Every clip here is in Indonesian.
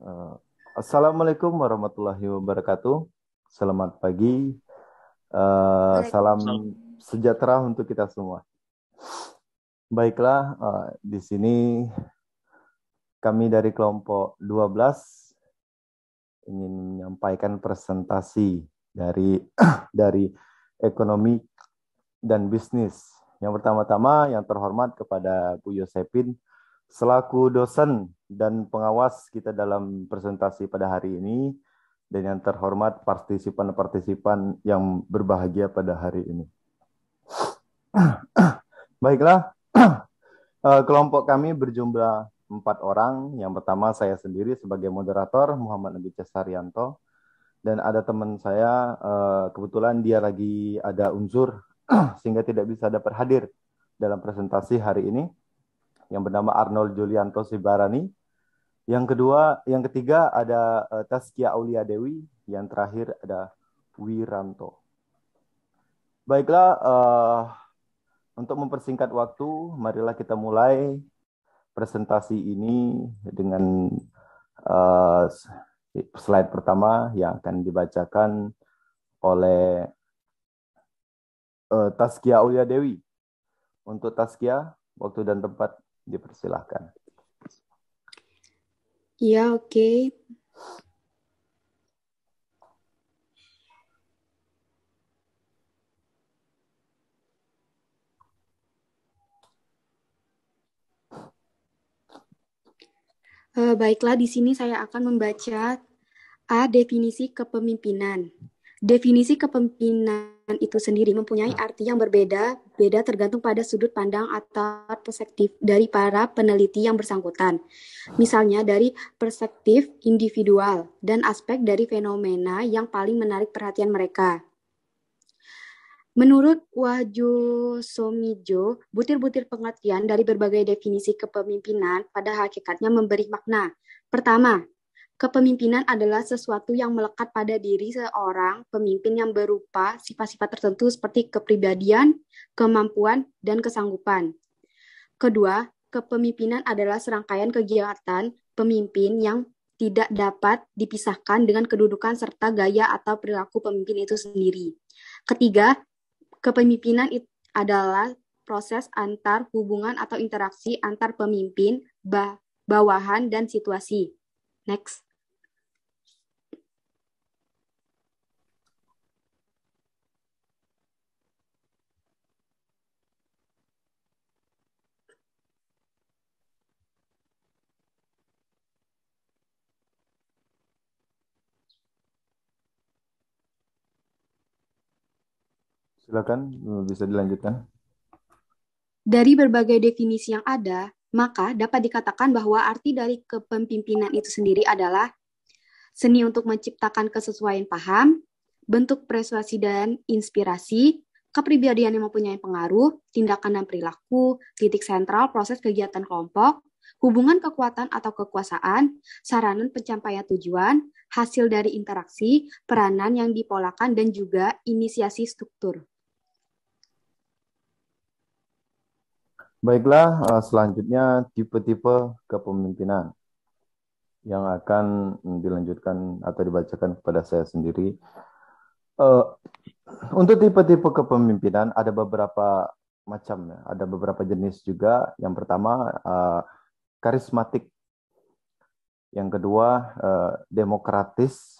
Eh, Assalamualaikum warahmatullahi wabarakatuh. Selamat pagi. Salam Waalaikumsalam. sejahtera untuk kita semua. Baiklah, di sini kami dari kelompok 12 ingin menyampaikan presentasi dari dari ekonomi dan bisnis. Yang pertama-tama yang terhormat kepada Bu Yosepin selaku dosen dan pengawas kita dalam presentasi pada hari ini, dan yang terhormat partisipan-partisipan yang berbahagia pada hari ini. Baiklah, kelompok kami berjumlah 4 orang. Yang pertama saya sendiri sebagai moderator Muhammad Nabi Cesarianto, dan ada teman saya kebetulan dia lagi ada unsur sehingga tidak bisa dapat hadir dalam presentasi hari ini, yang bernama Arnold Julianto Sibarani. Yang ketiga ada Taskia Aulia Dewi. Yang terakhir ada Wiranto. Baiklah, untuk mempersingkat waktu, marilah kita mulai presentasi ini dengan uh, slide pertama yang akan dibacakan oleh Taskia Aulia Dewi. Untuk Taskia, waktu dan tempat dipersilahkan. Iya, oke. Baiklah, di sini saya akan membaca definisi kepemimpinan. Definisi kepemimpinan itu sendiri mempunyai arti yang berbeda-beda tergantung pada sudut pandang atau perspektif dari para peneliti yang bersangkutan. Misalnya dari perspektif individual dan aspek dari fenomena yang paling menarik perhatian mereka. Menurut Wahjo Somijo, butir-butir pengertian dari berbagai definisi kepemimpinan pada hakikatnya memberi makna. Pertama, kepemimpinan adalah sesuatu yang melekat pada diri seorang pemimpin yang berupa sifat-sifat tertentu seperti kepribadian, kemampuan, dan kesanggupan. Kedua, kepemimpinan adalah serangkaian kegiatan pemimpin yang tidak dapat dipisahkan dengan kedudukan serta gaya atau perilaku pemimpin itu sendiri. Ketiga, kepemimpinan adalah proses antar hubungan atau interaksi antar pemimpin, bawahan, dan situasi. Next. Silakan, bisa dilanjutkan. Dari berbagai definisi yang ada, maka dapat dikatakan bahwa arti dari kepemimpinan itu sendiri adalah seni untuk menciptakan kesesuaian paham, bentuk persuasi dan inspirasi, kepribadian yang mempunyai pengaruh, tindakan dan perilaku, titik sentral proses kegiatan kelompok, hubungan kekuatan atau kekuasaan, sarana pencapaian tujuan, hasil dari interaksi, peranan yang dipolakan, dan juga inisiasi struktur. Baiklah, selanjutnya tipe-tipe kepemimpinan yang akan dilanjutkan atau dibacakan kepada saya sendiri. Eh, untuk tipe-tipe kepemimpinan ada beberapa macam ya, ada beberapa jenis juga. Yang pertama karismatik, yang kedua demokratis,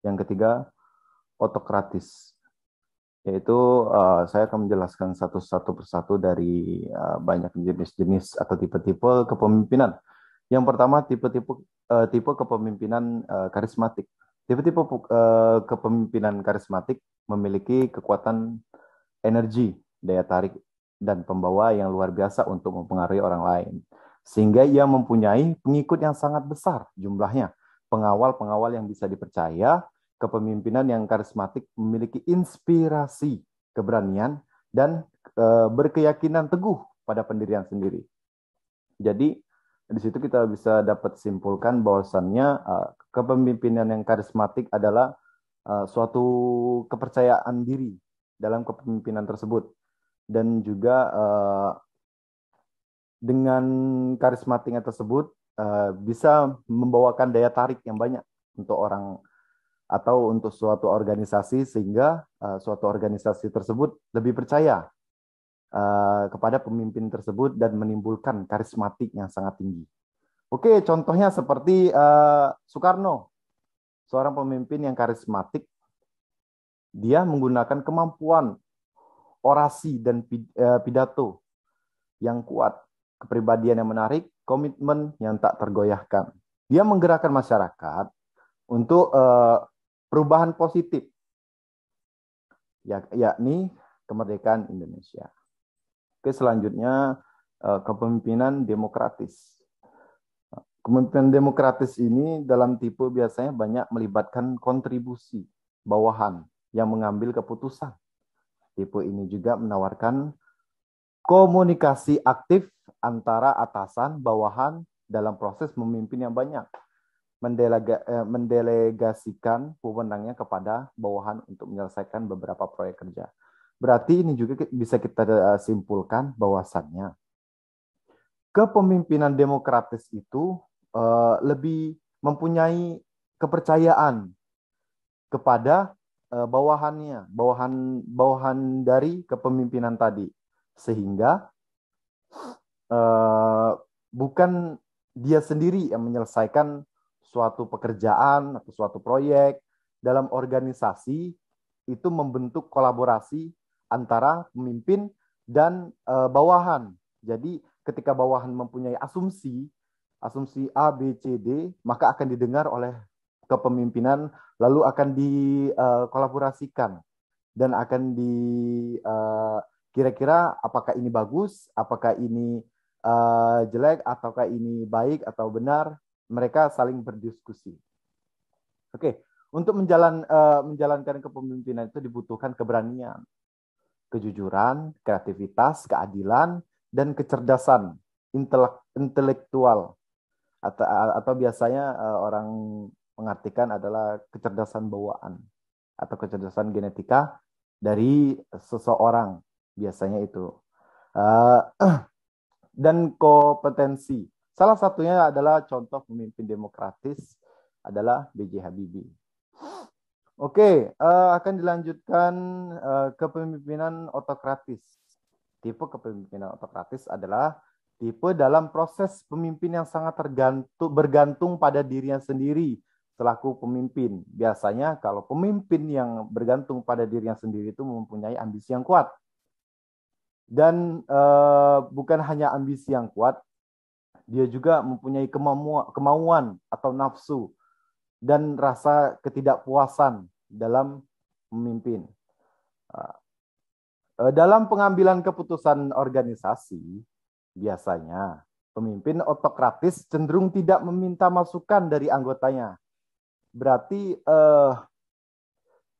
yang ketiga otokratis. Yaitu saya akan menjelaskan satu-satu persatu dari banyak jenis-jenis atau tipe-tipe kepemimpinan. Yang pertama tipe kepemimpinan karismatik. Tipe-tipe kepemimpinan karismatik memiliki kekuatan energi, daya tarik, dan pembawa yang luar biasa untuk mempengaruhi orang lain. Sehingga ia mempunyai pengikut yang sangat besar jumlahnya. Pengawal-pengawal yang bisa dipercaya. Kepemimpinan yang karismatik memiliki inspirasi, keberanian, dan berkeyakinan teguh pada pendirian sendiri. Jadi di situ kita bisa dapat simpulkan bahwasannya kepemimpinan yang karismatik adalah suatu kepercayaan diri dalam kepemimpinan tersebut, dan juga dengan karismatiknya tersebut bisa membawakan daya tarik yang banyak untuk orang atau untuk suatu organisasi, sehingga suatu organisasi tersebut lebih percaya kepada pemimpin tersebut dan menimbulkan karismatik yang sangat tinggi. Oke, contohnya seperti Soekarno, seorang pemimpin yang karismatik. Dia menggunakan kemampuan orasi dan pidato yang kuat, kepribadian yang menarik, komitmen yang tak tergoyahkan. Dia menggerakkan masyarakat untuk perubahan positif, yakni kemerdekaan Indonesia. Oke, selanjutnya kepemimpinan demokratis. Kepemimpinan demokratis ini dalam tipe biasanya banyak melibatkan kontribusi bawahan yang mengambil keputusan. Tipe ini juga menawarkan komunikasi aktif antara atasan, bawahan dalam proses memimpin yang banyak. Mendelegasikan wewenangnya kepada bawahan untuk menyelesaikan beberapa proyek kerja. Berarti ini juga bisa kita simpulkan bahwasannya kepemimpinan demokratis itu lebih mempunyai kepercayaan kepada bawahannya, bawahan dari kepemimpinan tadi, sehingga bukan dia sendiri yang menyelesaikan suatu pekerjaan atau suatu proyek. Dalam organisasi itu membentuk kolaborasi antara pemimpin dan bawahan. Jadi ketika bawahan mempunyai asumsi A, B, C, D, maka akan didengar oleh kepemimpinan, lalu akan dikolaborasikan dan akan kira-kira apakah ini bagus, apakah ini jelek, ataukah ini baik atau benar. Mereka saling berdiskusi. Oke, untuk menjalankan kepemimpinan itu dibutuhkan keberanian, kejujuran, kreativitas, keadilan, dan kecerdasan intelektual, atau biasanya orang mengartikan adalah kecerdasan bawaan atau kecerdasan genetika dari seseorang, biasanya itu. Dan kompetensi. Salah satunya adalah contoh pemimpin demokratis adalah B.J. Habibie. Oke, akan dilanjutkan kepemimpinan otokratis. Tipe kepemimpinan otokratis adalah tipe dalam proses pemimpin yang sangat bergantung pada dirinya sendiri selaku pemimpin. Biasanya kalau pemimpin yang bergantung pada dirinya sendiri itu mempunyai ambisi yang kuat. Dan bukan hanya ambisi yang kuat, dia juga mempunyai kemauan atau nafsu dan rasa ketidakpuasan dalam memimpin. Dalam pengambilan keputusan organisasi, biasanya pemimpin otokratis cenderung tidak meminta masukan dari anggotanya. Berarti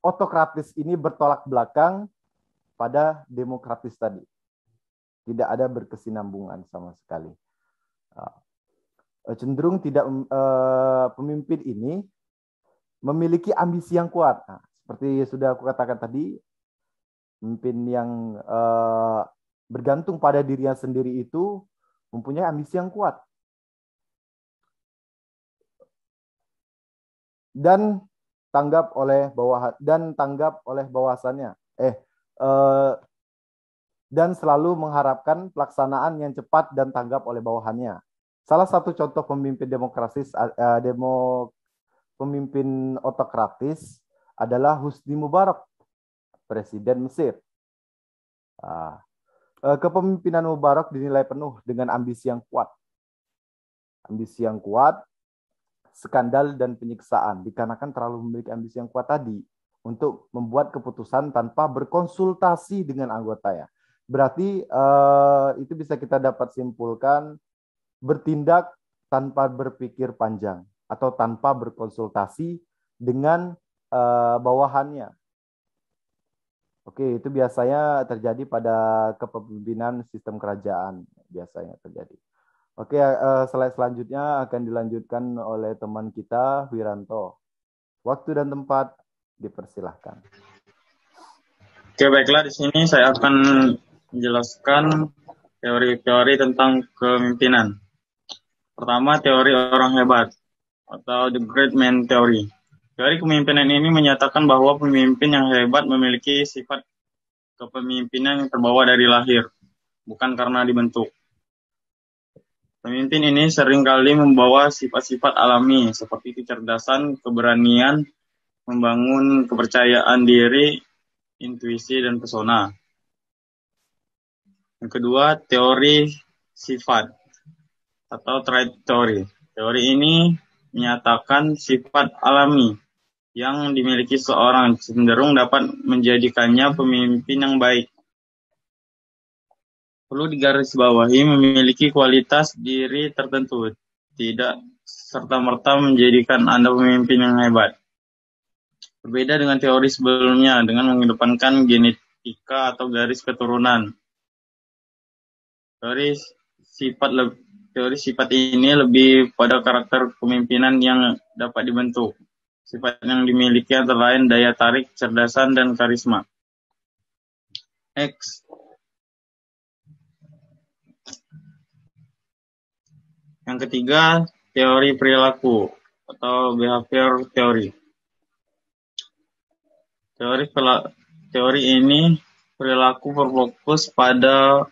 otokratis ini bertolak belakang pada demokratis tadi. Tidak ada berkesinambungan sama sekali. Cenderung tidak pemimpin ini memiliki ambisi yang kuat. Nah, seperti sudah aku katakan tadi, pemimpin yang bergantung pada dirinya sendiri itu mempunyai ambisi yang kuat dan tanggap oleh bawasannya. Dan selalu mengharapkan pelaksanaan yang cepat dan tanggap oleh bawahannya. Salah satu contoh pemimpin pemimpin otokratis adalah Husni Mubarak, Presiden Mesir. Kepemimpinan Mubarak dinilai penuh dengan ambisi yang kuat. Ambisi yang kuat, skandal dan penyiksaan, dikarenakan terlalu memiliki ambisi yang kuat tadi untuk membuat keputusan tanpa berkonsultasi dengan anggotanya. Berarti itu bisa kita dapat simpulkan bertindak tanpa berpikir panjang atau tanpa berkonsultasi dengan bawahannya. Oke, itu biasanya terjadi pada kepemimpinan sistem kerajaan, biasanya terjadi. Oke, slide selanjutnya akan dilanjutkan oleh teman kita, Wiranto. Waktu dan tempat dipersilahkan. Oke, baiklah, di sini saya akan menjelaskan teori-teori tentang kepemimpinan. Pertama, teori orang hebat atau the great man theory. Teori kepemimpinan ini menyatakan bahwa pemimpin yang hebat memiliki sifat kepemimpinan yang terbawa dari lahir, bukan karena dibentuk. Pemimpin ini seringkali membawa sifat-sifat alami seperti kecerdasan, keberanian, membangun kepercayaan diri, intuisi, dan pesona. Yang kedua, teori sifat atau trait theory. Teori ini menyatakan sifat alami yang dimiliki seorang cenderung dapat menjadikannya pemimpin yang baik. Perlu digarisbawahi memiliki kualitas diri tertentu, tidak serta-merta menjadikan Anda pemimpin yang hebat. Berbeda dengan teori sebelumnya dengan mengedepankan genetika atau garis keturunan. Teori sifat ini lebih pada karakter kepemimpinan yang dapat dibentuk. Sifat yang dimiliki antara lain daya tarik, kecerdasan, dan karisma. Next. Yang ketiga, teori perilaku atau behavior theory. Teori ini perilaku berfokus pada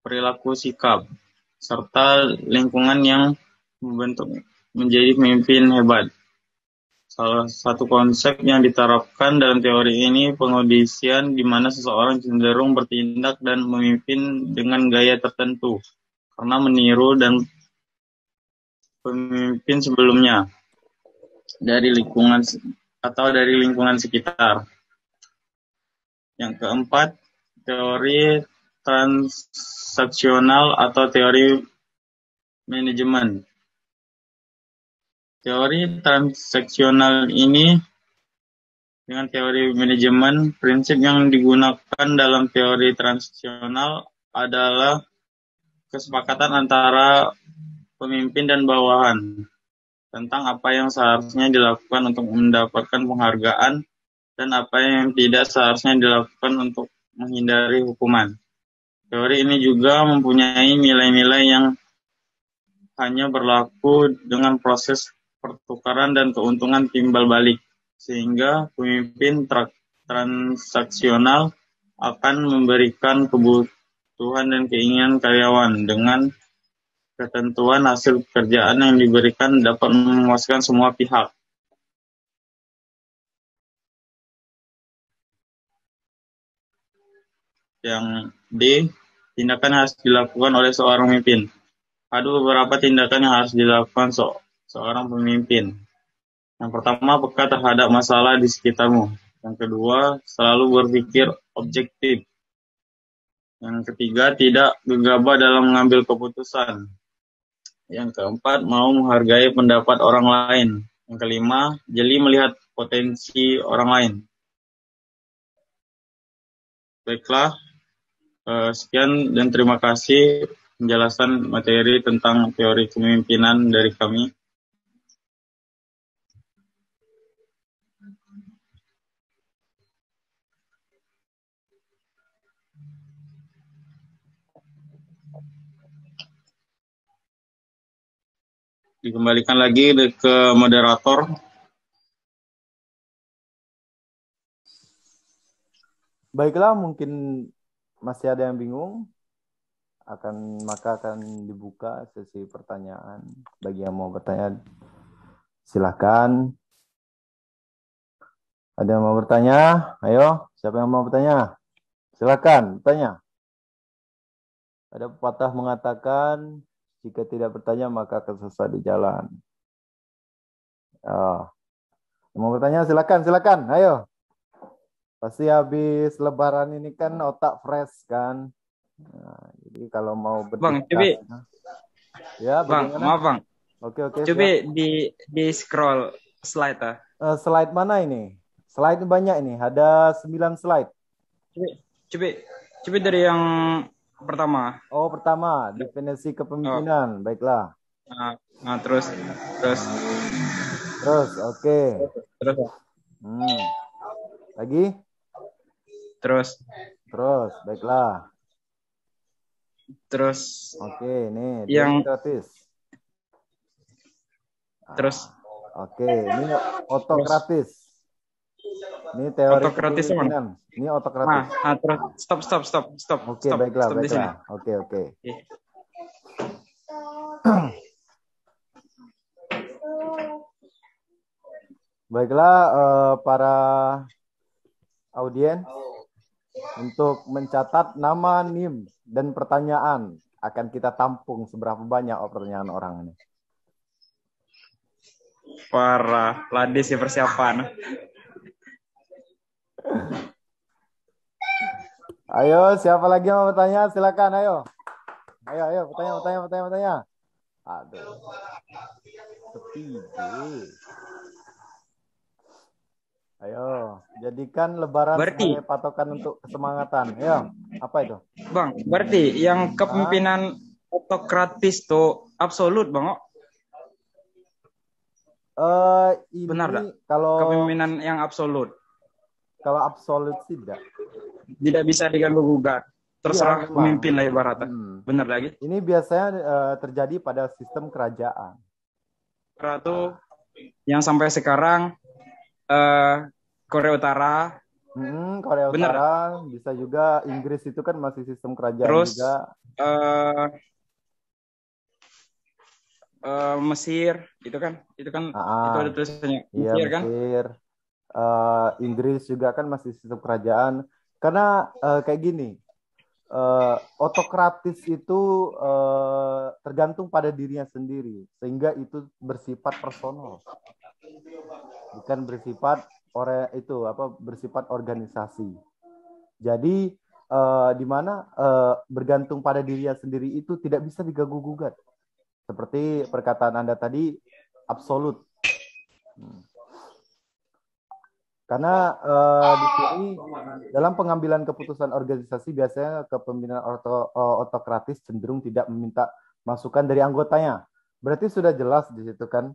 perilaku sikap serta lingkungan yang membentuk menjadi pemimpin hebat. Salah satu konsep yang diterapkan dalam teori ini pengondisian di mana seseorang cenderung bertindak dan memimpin dengan gaya tertentu karena meniru dan pemimpin sebelumnya dari lingkungan sekitar. Yang keempat, teori transaksional atau teori manajemen. Teori transaksional ini dengan teori manajemen, prinsip yang digunakan dalam teori transaksional adalah kesepakatan antara pemimpin dan bawahan tentang apa yang seharusnya dilakukan untuk mendapatkan penghargaan dan apa yang tidak seharusnya dilakukan untuk menghindari hukuman. Teori ini juga mempunyai nilai-nilai yang hanya berlaku dengan proses pertukaran dan keuntungan timbal balik, sehingga pemimpin transaksional akan memberikan kebutuhan dan keinginan karyawan dengan ketentuan hasil pekerjaan yang diberikan dapat memuaskan semua pihak. Yang D, tindakan yang harus dilakukan oleh seorang pemimpin. Ada beberapa tindakan yang harus dilakukan seorang pemimpin. Yang pertama, peka terhadap masalah di sekitarmu. Yang kedua, selalu berpikir objektif. Yang ketiga, tidak gegabah dalam mengambil keputusan. Yang keempat, mau menghargai pendapat orang lain. Yang kelima, jeli melihat potensi orang lain. Baiklah, sekian dan terima kasih penjelasan materi tentang teori kepemimpinan dari kami. Dikembalikan lagi ke moderator. Baiklah, mungkin masih ada yang bingung. Maka akan dibuka sesi pertanyaan. Bagi yang mau bertanya, silakan. Ada yang mau bertanya? Ayo, siapa yang mau bertanya? Silakan, bertanya. Ada pepatah mengatakan, jika tidak bertanya maka tersesat di jalan. Mau bertanya silakan. Ayo. Pasti habis lebaran ini kan otak fresh kan. Nah, jadi kalau mau Bang, coba. Ya, Bang, bagaimana? maaf Bang. Oke. Coba di scroll slide slide mana ini? Slide banyak ini. Ada 9 slide. Coba dari yang pertama. Oh, pertama, definisi kepemimpinan. Baiklah. Nah, terus. Oke. Terus. Lagi? Terus, baiklah. Terus Oke, nih yang demokratis. terus Oke, ini terus otokratis. Ini teori otokratis mana? kepemimpinan. Ini otokratis. Terus stop. Oke, baiklah, Stop di sini. baiklah. Oke. Oke. Baiklah, para audien, untuk mencatat nama, NIM, dan pertanyaan akan kita tampung seberapa banyak pertanyaan orang ini. Parah, Ladis ya persiapan. Ayo, siapa lagi yang mau bertanya? Silakan, ayo. Ayo, bertanya. Aduh. Sepi. Ayo, jadikan lebaran sebagai patokan untuk kesemangatan. Ayo, apa itu? Bang, berarti yang kepemimpinan otokratis tuh absolut, Bang. Ini benar tak? Kalau kepemimpinan yang absolut. Kalau absolut tidak. Tidak bisa diganggu gugat. Terserah pemimpin lah ibaratnya. Benar lagi. Ini biasanya terjadi pada sistem kerajaan. Itu yang sampai sekarang Korea Utara. Korea Utara, bisa juga Inggris itu kan masih sistem kerajaan. Terus, juga. Mesir, itu ada tulisannya. Iya, Mesir kan? Mesir. Inggris juga kan masih sistem kerajaan. Karena kayak gini, otokratis itu tergantung pada dirinya sendiri, sehingga itu bersifat personal, bukan bersifat bersifat organisasi. Jadi di mana bergantung pada dirinya sendiri itu tidak bisa diganggu gugat. Seperti perkataan Anda tadi, absolut. Karena di sini dalam pengambilan keputusan organisasi biasanya kepemimpinan otokratis cenderung tidak meminta masukan dari anggotanya. Berarti sudah jelas di situ kan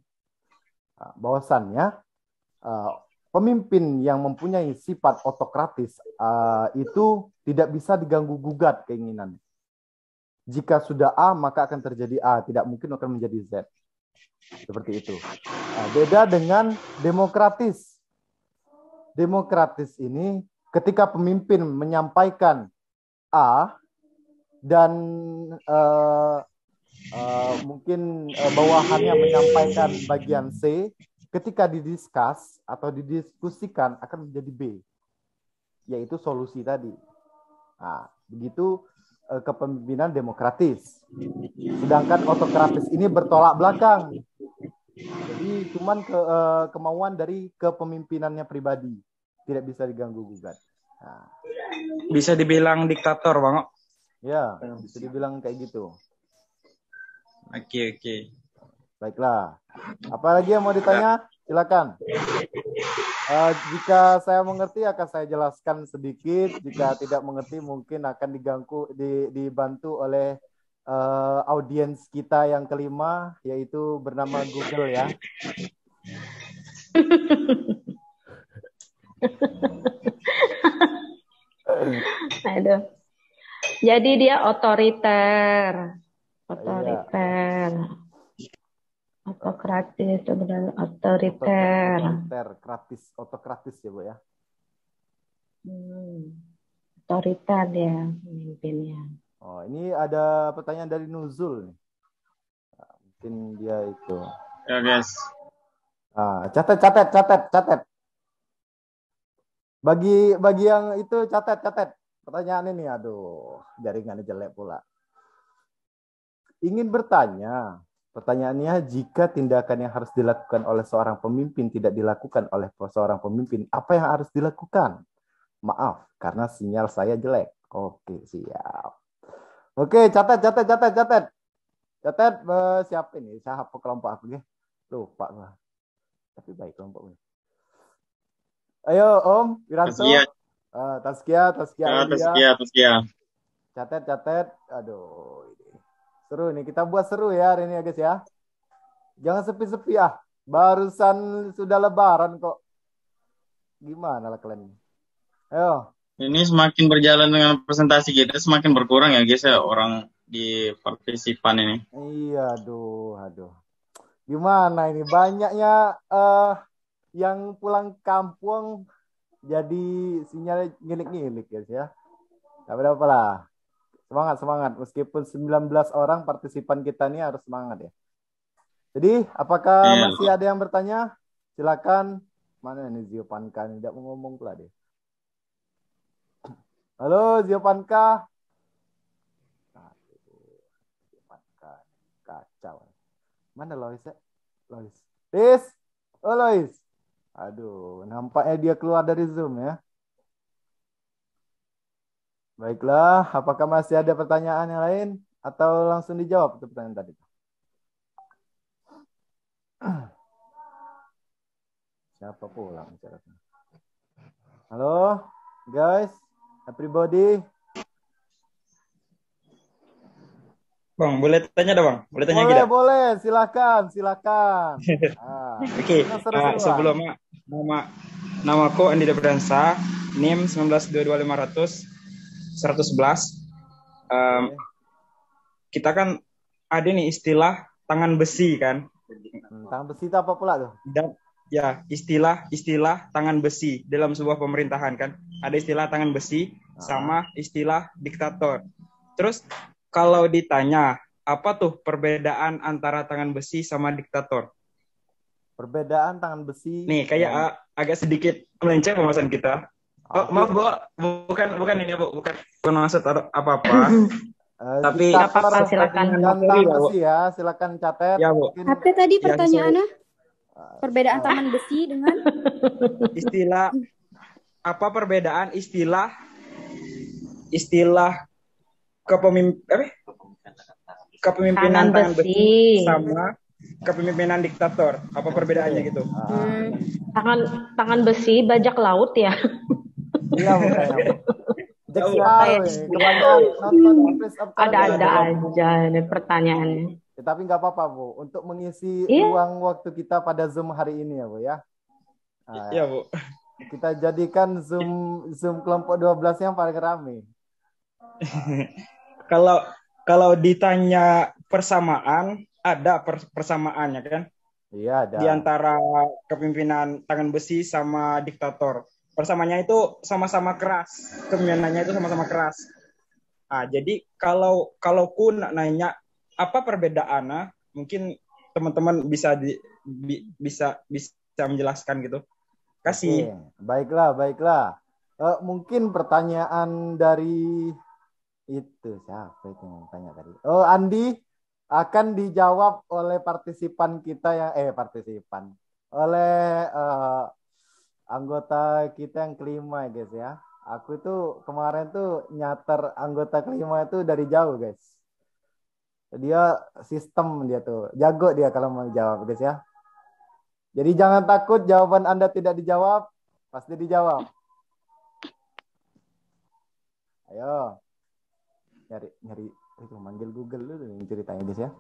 bahwasannya pemimpin yang mempunyai sifat otokratis itu tidak bisa diganggu gugat keinginan. Jika sudah A maka akan terjadi A, tidak mungkin akan menjadi Z. Seperti itu. Beda dengan demokratis. Demokratis ini ketika pemimpin menyampaikan A dan mungkin bawahannya menyampaikan bagian C, ketika didiskus atau didiskusikan akan menjadi B, yaitu solusi tadi. Nah, begitu kepemimpinan demokratis. Sedangkan otokratis ini bertolak belakang. Jadi cuman kemauan dari kepemimpinannya pribadi, tidak bisa diganggu gugat. Nah. Bisa dibilang diktator, Bang. Ya, bisa dibilang kayak gitu. Oke. Baiklah. Apalagi yang mau ditanya? Silakan. Jika saya mengerti akan saya jelaskan sedikit. Jika tidak mengerti mungkin akan dibantu oleh audiens kita yang kelima, yaitu bernama Google ya. Aduh. Jadi dia otoriter. Otokratis sebenarnya otoriter. Otokratis ya, Bu ya. Otoriter ya pemimpinnya. Oh, ini ada pertanyaan dari Nuzul nih. Mungkin dia itu. Ya, guys. Catat. Bagi yang itu catat. Pertanyaan ini, aduh, jaringannya jelek pula. Ingin bertanya. Pertanyaannya, jika tindakan yang harus dilakukan oleh seorang pemimpin tidak dilakukan oleh seorang pemimpin, apa yang harus dilakukan? Maaf, karena sinyal saya jelek. Oke, siap. Oke, catat. Catat, siapa ini? Siapa kelompok aku ya? Lupa gua. Tapi baik kelompoknya. Ayo, Om Wiranto. Taskia. Catat. Aduh, ini. Seru nih, kita buat seru ya hari ini ya guys ya. Jangan sepi-sepi ah. Barusan sudah lebaran kok. Gimana lah kalian? Ayo. Ini semakin berjalan dengan presentasi kita semakin berkurang ya guys ya, orang di partisipan ini. Iya, aduh. Gimana ini? Banyaknya yang pulang kampung jadi sinyalnya ngilik-ngilik guys ya. Gak apa-apa lah. Semangat. Meskipun 19 orang partisipan kita ini harus semangat ya. Jadi, apakah Iya. masih ada yang bertanya? Silakan. Mana nih Zio Panka? Tidak mau ngomong pula deh. Halo Zio Panka. Zio Panka. Kacau. Mana Lois ya? Lois. Oh Lois. Aduh, nampaknya dia keluar dari Zoom ya. Baiklah, apakah masih ada pertanyaan yang lain? Atau langsung dijawab itu pertanyaan tadi? Siapa pulang? Halo, guys, everybody. Bang, boleh tanya dah bang? Boleh tanya kita? Boleh, silakan. Oke, sebelum namaku Andi Depredansa, NIM 1922500 111. Kita kan ada nih istilah tangan besi kan? Tangan besi itu apa pula tuh? Dan ya istilah tangan besi dalam sebuah pemerintahan kan? Ada istilah tangan besi sama istilah diktator. Terus kalau ditanya apa tuh perbedaan antara tangan besi sama diktator? Perbedaan tangan besi. Nih kayak agak sedikit melenceng pembahasan kita. Oh, maaf Bu, bukan ini Bu, bukan maksud apa-apa. Tapi apa-apa silakan. Tangan besi ya, silakan catat. Ya Bu. Apa tadi pertanyaannya? Perbedaan tangan besi dengan istilah apa perbedaan istilah kepemimpinan tangan besi sama kepemimpinan diktator. Apa perbedaannya gitu? Tangan besi bajak laut ya. Iya Bu. Ada aja nih pertanyaannya. Tapi nggak apa-apa Bu, untuk mengisi ruang waktu kita pada Zoom hari ini ya Bu ya. Iya Bu. Kita jadikan Zoom kelompok 12 yang paling ramai. Kalau ditanya persamaan, ada persamaannya kan? Iya ada. Di antara kepemimpinan tangan besi sama diktator. Persamaannya itu sama-sama keras. Kepemimpinannya itu sama-sama keras. Jadi kalau ku nanya apa perbedaannya, mungkin teman-teman bisa menjelaskan gitu. Kasih. Baiklah. Mungkin pertanyaan dari itu siapa itu yang tanya tadi? Oh, Andi akan dijawab oleh partisipan kita yang oleh anggota kita yang kelima guys ya. Aku itu kemarin tuh nyater anggota kelima itu dari jauh guys. Dia sistem dia tuh. Jago dia kalau mau jawab guys ya. Jadi jangan takut jawaban Anda tidak dijawab. Pasti dijawab. Ayo. Nyari itu manggil Google dulu ceritanya guys ya.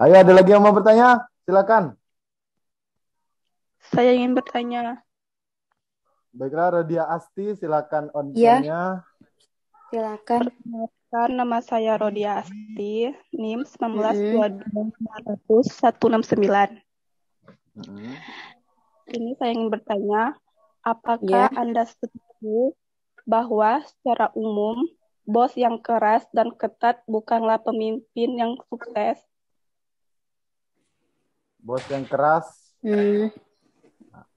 Ayo ada lagi yang mau bertanya? Silakan. Saya ingin bertanya. Baiklah, Rodia Asti, silakan on-nya. Silakan. Nama saya Rodia Asti, NIM 1922500 Ini saya ingin bertanya, apakah Anda setuju bahwa secara umum bos yang keras dan ketat bukanlah pemimpin yang sukses? Bos yang keras.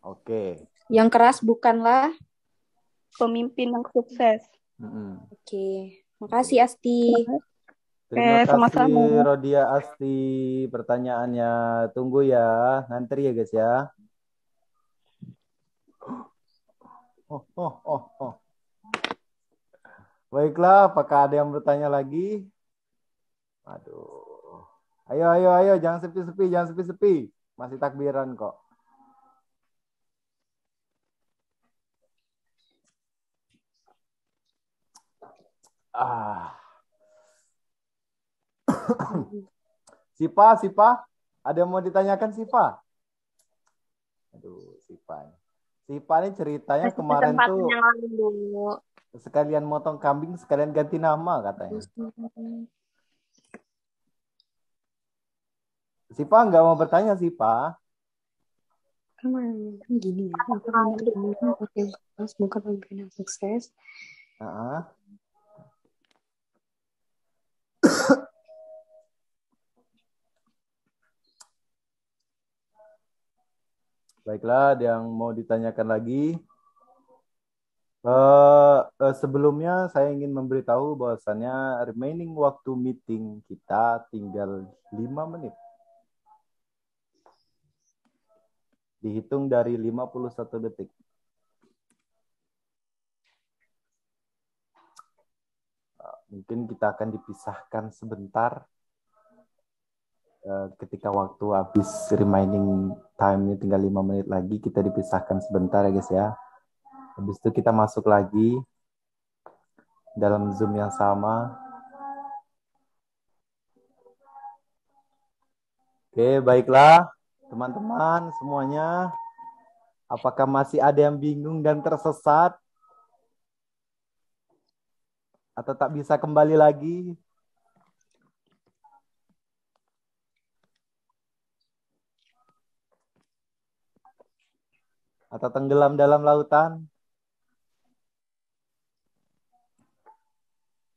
Oke. Yang keras bukanlah pemimpin yang sukses. Oke. Makasih Asti. Terima kasih sama-sama. Rodia Asti pertanyaannya. Tunggu ya, ngantri ya guys ya. Baiklah, apakah ada yang bertanya lagi? Aduh. Ayo, jangan sepi-sepi. Masih takbiran kok. Sipa, ada yang mau ditanyakan Sipa? Aduh, Sipa ini ceritanya kemarin tuh. sekalian motong kambing, sekalian ganti nama katanya. Sipa nggak mau bertanya Sipa. Kan gini ya, oke, semoga pemimpinan sukses. Baiklah, ada yang mau ditanyakan lagi? Sebelumnya saya ingin memberitahu bahwasannya remaining waktu meeting kita tinggal 5 menit. Dihitung dari 51 detik. Mungkin kita akan dipisahkan sebentar. Ketika waktu habis remaining time-nya tinggal 5 menit lagi, kita dipisahkan sebentar ya guys ya. Habis itu kita masuk lagi dalam Zoom yang sama. Oke, baiklah teman-teman semuanya. Apakah masih ada yang bingung dan tersesat? Atau tak bisa kembali lagi? Atau tenggelam dalam lautan?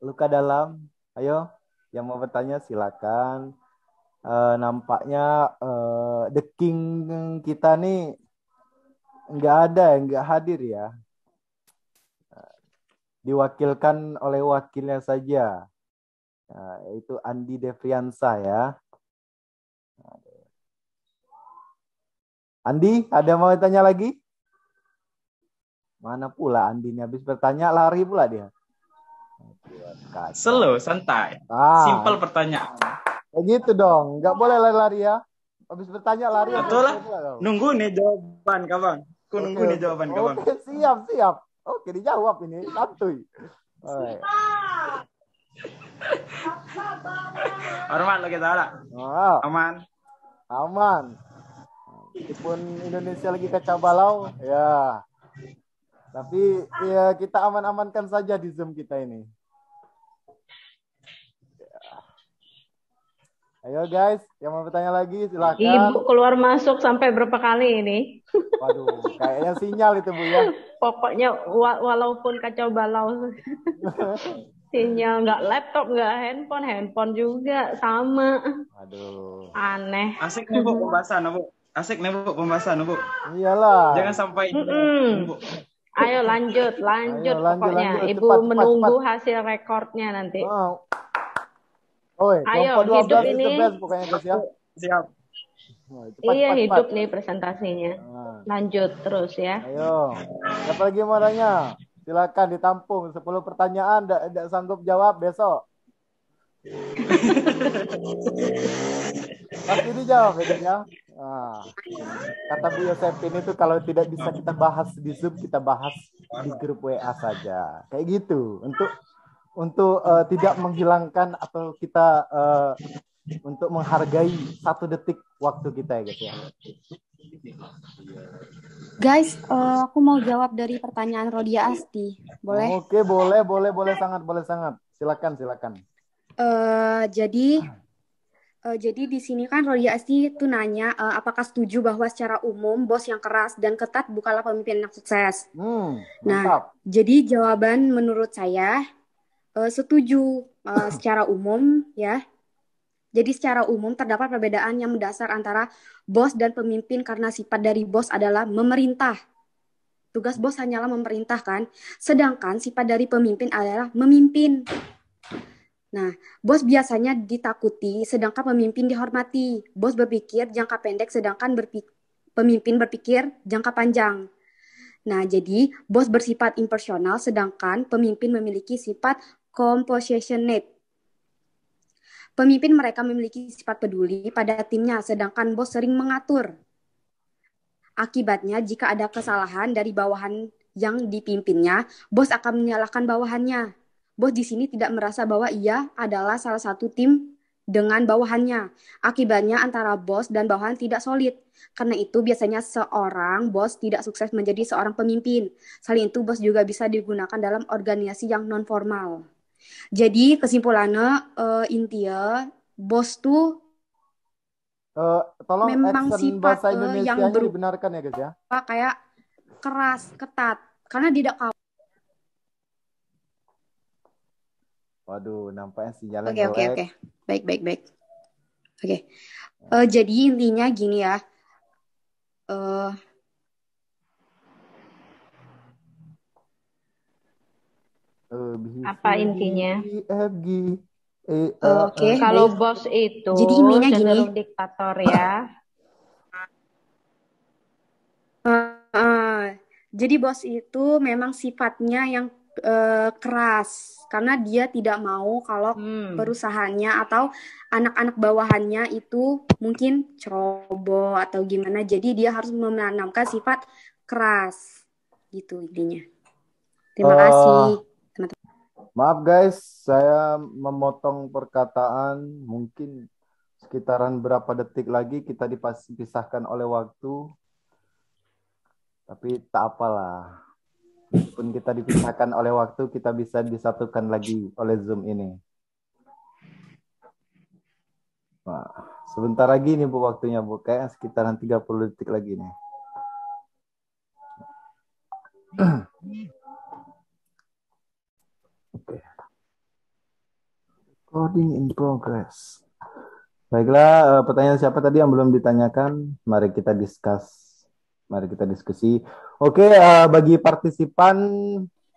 Luka dalam? Ayo, yang mau bertanya silakan. Nampaknya the king kita nih nggak ada, nggak hadir ya. Diwakilkan oleh wakilnya saja, yaitu Andi Devriansa ya. Andi, ada mau tanya lagi? Mana pula Andi ini habis bertanya lari pula dia. Slow, santai. Simple pertanyaan. Begitu dong, nggak boleh lari-lari ya. Habis bertanya lari. Betul lah. Nunggu nih jawaban kawan. Nunggu nih jawaban kawan. Oke, siap. Oke, dijawab ini santuy. Hormat lo kita lah. Aman. Meskipun Indonesia lagi kacau balau, ya. Tapi ya kita aman-amankan saja di Zoom kita ini. Ayo guys, yang mau bertanya lagi silakan. Ibu keluar masuk sampai berapa kali ini? Waduh, kayaknya sinyal itu Bu ya. Pokoknya walaupun kacau balau. Sinyal nggak laptop, nggak handphone juga sama. Aduh. Aneh. Asik nih Bu pembahasan Bu. Iyalah. Jangan sampai Bu. Ayo lanjut pokoknya. Ibu menunggu hasil rekornya nanti. Ayo hidup ini. Pokoknya guys ya. Siap. Hidup nih presentasinya. Lanjut terus ya. Ayo. Siapa lagi mau tanya? Silakan ditampung 10 pertanyaan, tidak sanggup jawab besok. Pasti dijawab ya. Kata Bu Yosepin itu kalau tidak bisa kita bahas di Zoom, kita bahas di grup WA saja. Kayak gitu. Untuk tidak menghilangkan atau kita untuk menghargai 1 detik waktu kita ya guys ya. Guys, aku mau jawab dari pertanyaan Rodia Asti. Boleh? Oke, boleh sangat. Silakan. Jadi di sini kan Rodia Asti itu nanya apakah setuju bahwa secara umum bos yang keras dan ketat bukanlah pemimpin yang sukses. Nah, jadi jawaban menurut saya setuju secara umum ya. Jadi secara umum terdapat perbedaan yang mendasar antara bos dan pemimpin karena sifat dari bos adalah memerintah. Tugas bos hanyalah memerintahkan, sedangkan sifat dari pemimpin adalah memimpin. Nah, bos biasanya ditakuti, sedangkan pemimpin dihormati. Bos berpikir jangka pendek, sedangkan pemimpin berpikir jangka panjang. Nah, jadi bos bersifat impersonal, sedangkan pemimpin memiliki sifat compassionate. Pemimpin mereka memiliki sifat peduli pada timnya, sedangkan bos sering mengatur. Akibatnya, jika ada kesalahan dari bawahan yang dipimpinnya, bos akan menyalahkan bawahannya. Bos di sini tidak merasa bahwa ia adalah salah satu tim dengan bawahannya. Akibatnya antara bos dan bawahan tidak solid. Karena itu biasanya seorang bos tidak sukses menjadi seorang pemimpin. Selain itu bos juga bisa digunakan dalam organisasi yang non formal. Jadi kesimpulannya intinya bos tuh Tolong memang accent bahasa sifat yang Indonesianya berupa dibenarkan ya guys ya. kayak keras, ketat. Karena tidak Waduh, nampaknya sinyalnya Oke. nge-lag. Baik. Oke. Jadi intinya gini ya. Apa intinya? Oke, Kalau baik. bos itu Jadi intinya gini. cenderung diktator ya. Jadi bos itu memang sifatnya yang keras karena dia tidak mau kalau perusahaannya atau anak-anak bawahannya itu mungkin ceroboh atau gimana. Jadi dia harus menanamkan sifat keras gitu intinya. Terima kasih teman-teman. Maaf guys, saya memotong perkataan mungkin sekitaran berapa detik lagi kita dipisahkan oleh waktu. Tapi tak apalah. Meskipun kita dipisahkan oleh waktu, kita bisa disatukan lagi oleh Zoom ini. Nah, sebentar lagi nih Bu waktunya Bu, kayak sekitaran 30 detik lagi nih. Oke. Recording in progress. Baiklah, pertanyaan siapa tadi yang belum ditanyakan? Mari kita diskusi. Oke, bagi partisipan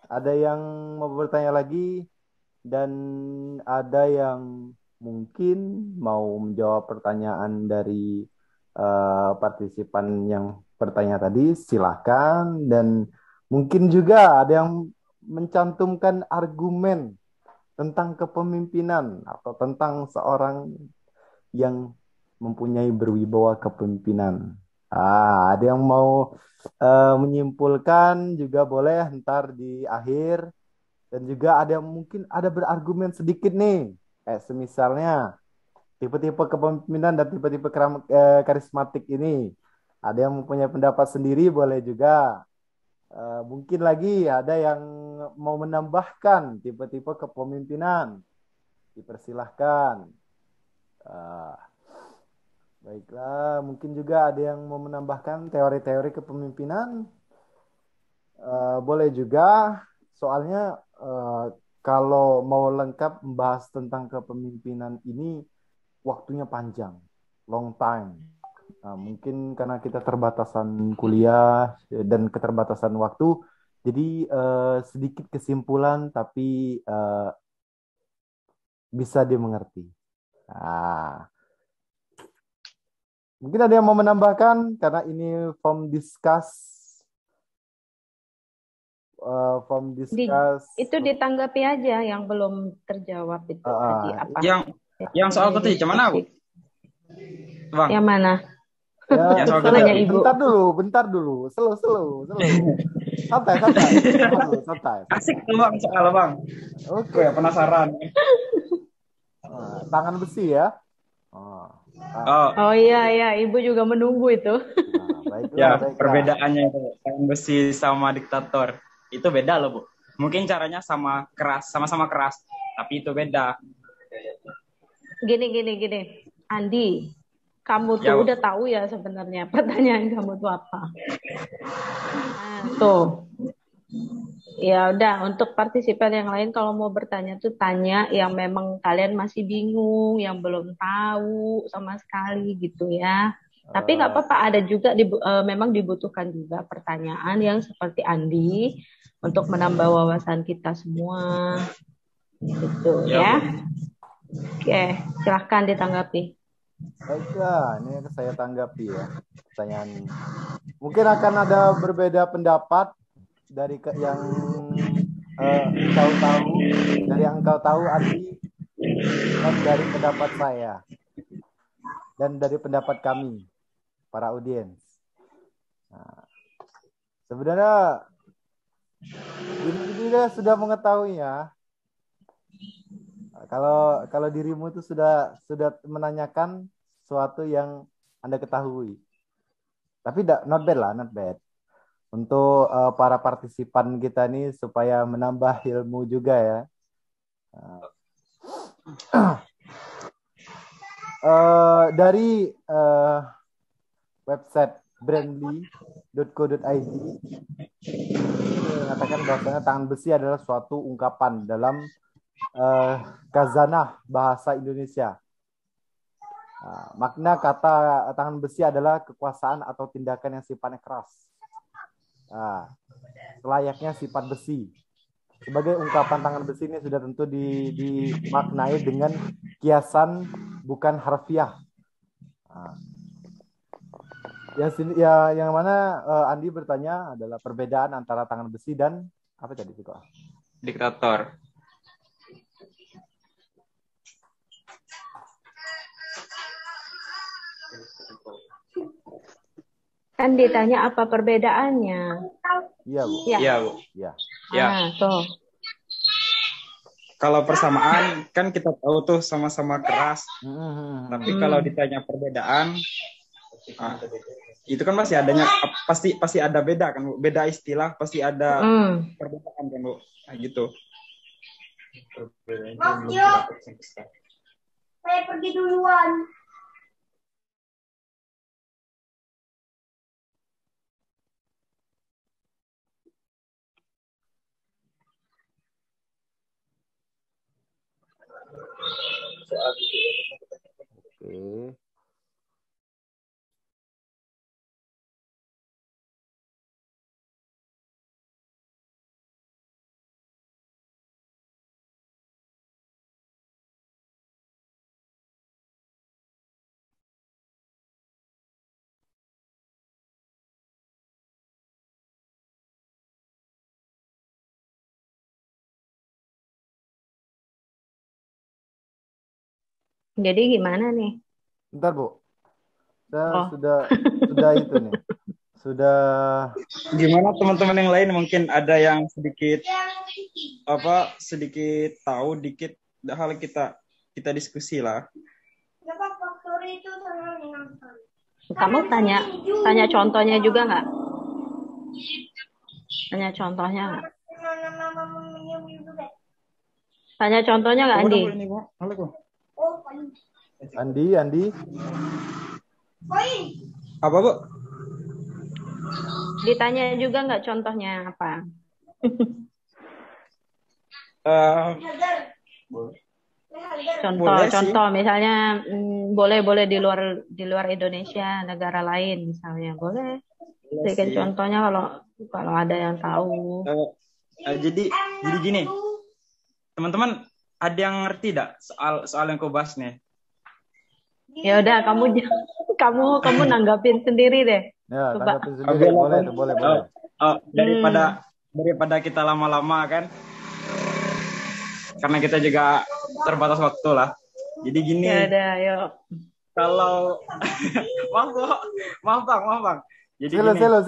ada yang mau bertanya lagi dan ada yang mungkin mau menjawab pertanyaan dari partisipan yang bertanya tadi, silakan. Dan mungkin juga ada yang mencantumkan argumen tentang kepemimpinan atau tentang seorang yang mempunyai berwibawa kepemimpinan. Ada yang mau menyimpulkan juga boleh ntar di akhir. Dan juga ada yang mungkin ada berargumen sedikit nih. Semisalnya tipe-tipe kepemimpinan dan tipe-tipe karismatik ini. Ada yang mempunyai pendapat sendiri boleh juga. Mungkin lagi ada yang mau menambahkan tipe-tipe kepemimpinan. Dipersilahkan. Baiklah, mungkin juga ada yang mau menambahkan teori-teori kepemimpinan. Boleh juga, soalnya kalau mau lengkap membahas tentang kepemimpinan ini, waktunya panjang, long time. Nah, mungkin karena kita terbatasan kuliah dan keterbatasan waktu, jadi sedikit kesimpulan tapi bisa dimengerti. Mungkin ada yang mau menambahkan karena ini form discuss. Itu ditanggapi aja yang belum terjawab itu tadi apa? Yang soal ketujuh mana Bu? Bang. Yang mana? Ya, bentar dulu. Slow. Santai. Asik tuh Bang soal Bang. Oke, penasaran. Tangan besi ya. Oh iya, Ibu juga menunggu itu. Baiklah. Perbedaannya itu tangan besi sama diktator. Itu beda loh, Bu. Mungkin caranya sama-sama keras, tapi itu beda. Gini. Andi, kamu tuh udah tahu ya sebenarnya pertanyaan kamu tuh apa. Tuh. Ya udah, untuk partisipan yang lain kalau mau bertanya tuh tanya yang memang kalian masih bingung, yang belum tahu sama sekali gitu ya. Tapi nggak apa-apa, ada juga memang dibutuhkan juga pertanyaan yang seperti Andi untuk menambah wawasan kita semua. Gitu ya. Oke, silahkan ditanggapi. Baiklah, ini saya tanggapi ya pertanyaan. Mungkin akan ada berbeda pendapat dari yang engkau tahu Andi, dan dari pendapat saya dan dari pendapat kami para audiens. Nah, sebenarnya ini sudah mengetahuinya. Kalau dirimu itu sudah menanyakan sesuatu yang Anda ketahui. Tapi not bad lah, not bad. Untuk para partisipan kita nih supaya menambah ilmu juga ya. Dari website brandly.co.id mengatakan bahwasanya tangan besi adalah suatu ungkapan dalam khazanah bahasa Indonesia. Makna kata tangan besi adalah kekuasaan atau tindakan yang sifatnya keras. Selayaknya sifat besi. Sebagai ungkapan tangan besi ini sudah tentu dimaknai dengan kiasan bukan harfiah. Yang mana Andi bertanya adalah perbedaan antara tangan besi dan apa tadi Viko? Diktator. Kan ditanya apa perbedaannya? Iya, Bu. Iya, Bu. Iya. Ya. Tuh. Kalau persamaan kan kita tahu tuh sama-sama keras. Tapi kalau ditanya perbedaan, itu kan pasti ada beda kan, Bu. Beda istilah pasti ada perbedaan kan, Bu. Nah, gitu. Mas Yo, saya pergi duluan. Oke. Jadi gimana nih? Bentar, Bu. Saya sudah itu nih. Sudah. Gimana teman-teman yang lain, mungkin ada yang sedikit tahu dikit hal kita diskusi lah. Kamu tanya contohnya juga nggak? Tanya contohnya nggak? Tanya contohnya nggak, Andi? Andi. Apa, Bu? Ditanya juga nggak contohnya apa? Contoh misalnya boleh di luar Indonesia, negara lain misalnya boleh. Berikan contohnya kalau ada yang tahu. Jadi gini, teman-teman ada yang ngerti tidak soal yang kau bahas nih? Ya udah, kamu nanggapin sendiri deh. Ya, tanggapin sendiri. Boleh. Daripada kita lama-lama kan, karena kita juga terbatas waktu lah. Jadi gini. Ya udah, yuk. Kalau maaf bang. Jadi Selo.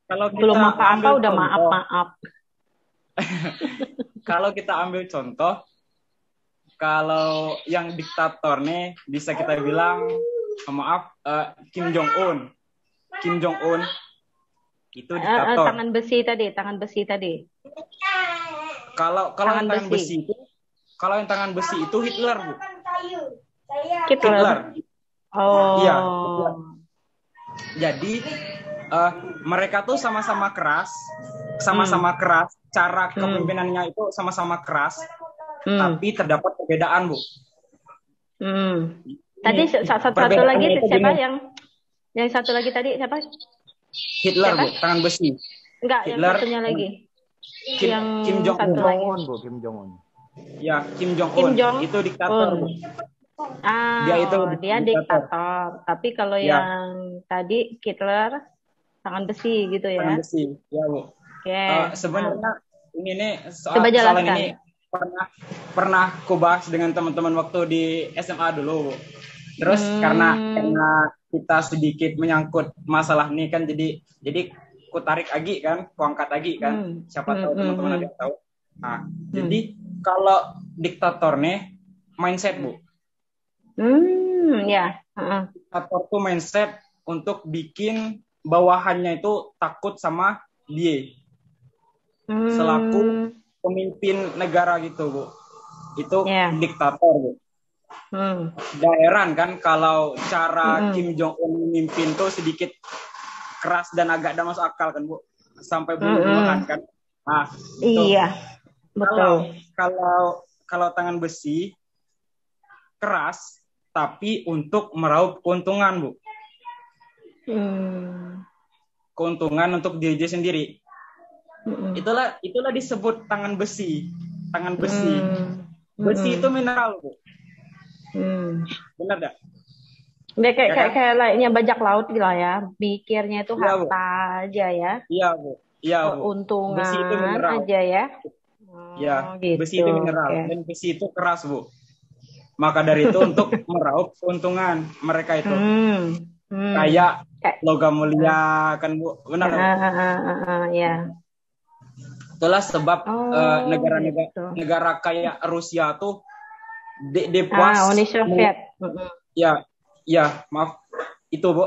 Kalau belum apa-apa udah maaf. Kalau kita ambil contoh, kalau yang diktator nih bisa kita bilang Kim Jong Un itu diktator. Tangan besi tadi. Kalau yang tangan besi itu Hitler, Bu. Hitler. Oh. Iya. Hitler. Jadi mereka tuh sama-sama keras, cara kepemimpinannya itu sama-sama keras, tapi terdapat perbedaan, Bu. Tadi satu lagi siapa yang satu lagi tadi siapa? Hitler, Bu, tangan besi. Enggak, Hitler, yang satunya lagi. Kim Jong Un. Kim Jong Un. Ya, Kim Jong Un itu diktator, Bu. Dia diktator. Tapi kalau yang tadi Hitler tangan besi gitu ya. Tangan besi, ya, Bu. Oke. Sebenarnya ini nih soal ini pernah ku bahas dengan teman-teman waktu di SMA dulu, Bu. Terus karena kita sedikit menyangkut masalah ini kan, jadi ku tarik ku angkat lagi kan. Siapa tahu teman-teman ada yang tahu. Nah, jadi diktator nih mindset, Bu. Ya. Diktator tuh mindset untuk bikin bawahannya itu takut sama dia. Selaku pemimpin negara gitu, Bu. Itu diktator, Bu. Gak heran kan kalau cara Kim Jong Un memimpin tuh sedikit keras dan agak tidak masuk akal kan, Bu. Sampai bunuh-bunuhan kan. Nah, iya. Betul. Kalau tangan besi keras tapi untuk meraup keuntungan, Bu. Keuntungan untuk diri sendiri. Itulah disebut tangan besi. Tangan besi. Besi itu mineral, Bu. Benar enggak? Kayak layaknya bajak laut gitu lah ya. Pikirnya itu harta aja ya. Iya, Bu. Keuntungan besi itu mineral aja ya. Gitu. Besi itu mineral dan besi itu keras, Bu. Maka dari itu untuk meraup keuntungan mereka itu. Kayak logam mulia kan, Bu. Benar. Ya. Itulah sebab negara kayak Rusia tuh puas. Uni Soviet. Ya, maaf. Itu, Bu.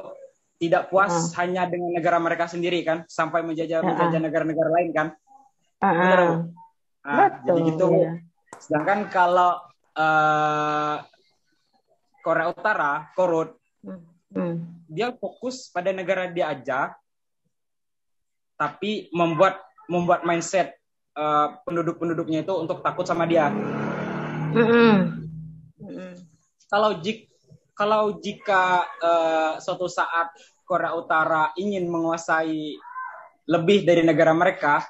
Tidak puas hanya dengan negara mereka sendiri kan, sampai menjajah negara-negara lain kan. Benar, Bu. Jadi gitu, Bu. Sedangkan kalau Korea Utara, Korut, dia fokus pada negara dia aja, tapi membuat mindset penduduk-penduduknya itu untuk takut sama dia. Kalau jika suatu saat Korea Utara ingin menguasai lebih dari negara mereka,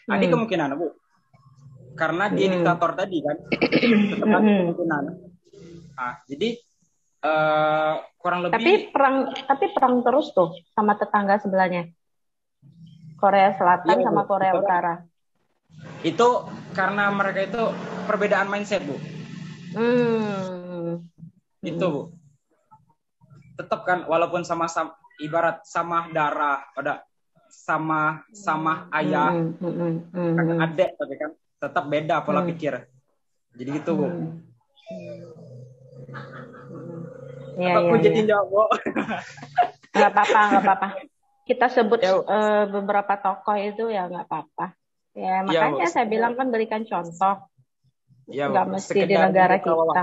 ada kemungkinan, Bu. Karena dia diktator tadi kan, tetap ada kemungkinan. Jadi kurang lebih. Tapi perang terus tuh sama tetangga sebelahnya, Korea Selatan sama Bu. Korea Utara. Itu karena mereka itu perbedaan mindset, Bu. Itu, Bu. Tetap kan, walaupun sama-sama ibarat sama darah, sama ayah, kakak adik, tapi kan tetap beda pola pikir. Jadi gitu, Bu. Aku jadi jawab. Nggak apa-apa. Kita sebut beberapa tokoh itu ya nggak apa-apa. Ya makanya saya bilang kan berikan contoh. Nggak mesti di negara kita.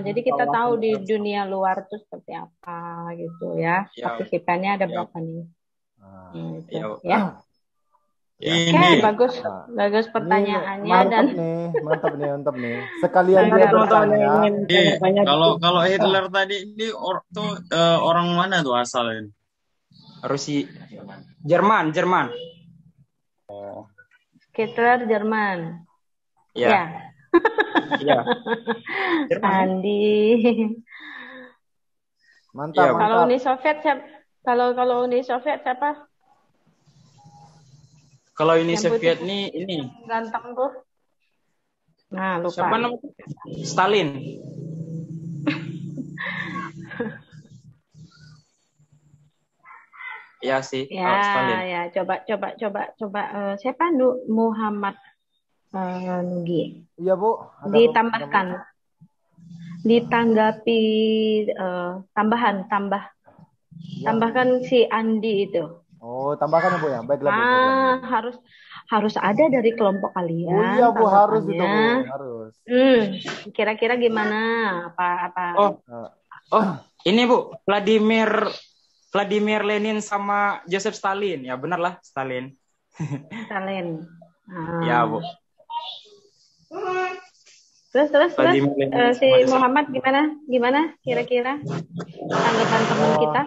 Jadi kita tahu di dunia luar itu seperti apa gitu ya. Partisipannya ada berapa nih? Oke, bagus pertanyaannya mantap nih. Sekalian dia bertanya. Kalau Hitler tadi ini orang mana tuh asalnya? Rusia, Jerman. Hitler Jerman. Ya. Andi. Mantap. Kalau Uni Soviet siapa? Kalau Uni Soviet siapa? Kalau Uni Soviet ini ganteng tuh. Nah, lupa. Siapa namanya? Stalin. Ya sih. Stalin. Ya, coba. Siapa Muhammad Nugi? Iya, Bu. Ditanggapi tambahkan si Andi itu. Oh, tambahkan ya, Bu ya. Baiklah, Bu. Harus ada dari kelompok kalian. Oh iya, Bu, harus itu, Bu. Harus. Kira-kira gimana? Apa? Ini, Bu, Vladimir Lenin sama Joseph Stalin. Ya, benar lah, Stalin. Ya, Bu. Terus si Muhammad gimana kira-kira tanggapan teman kita?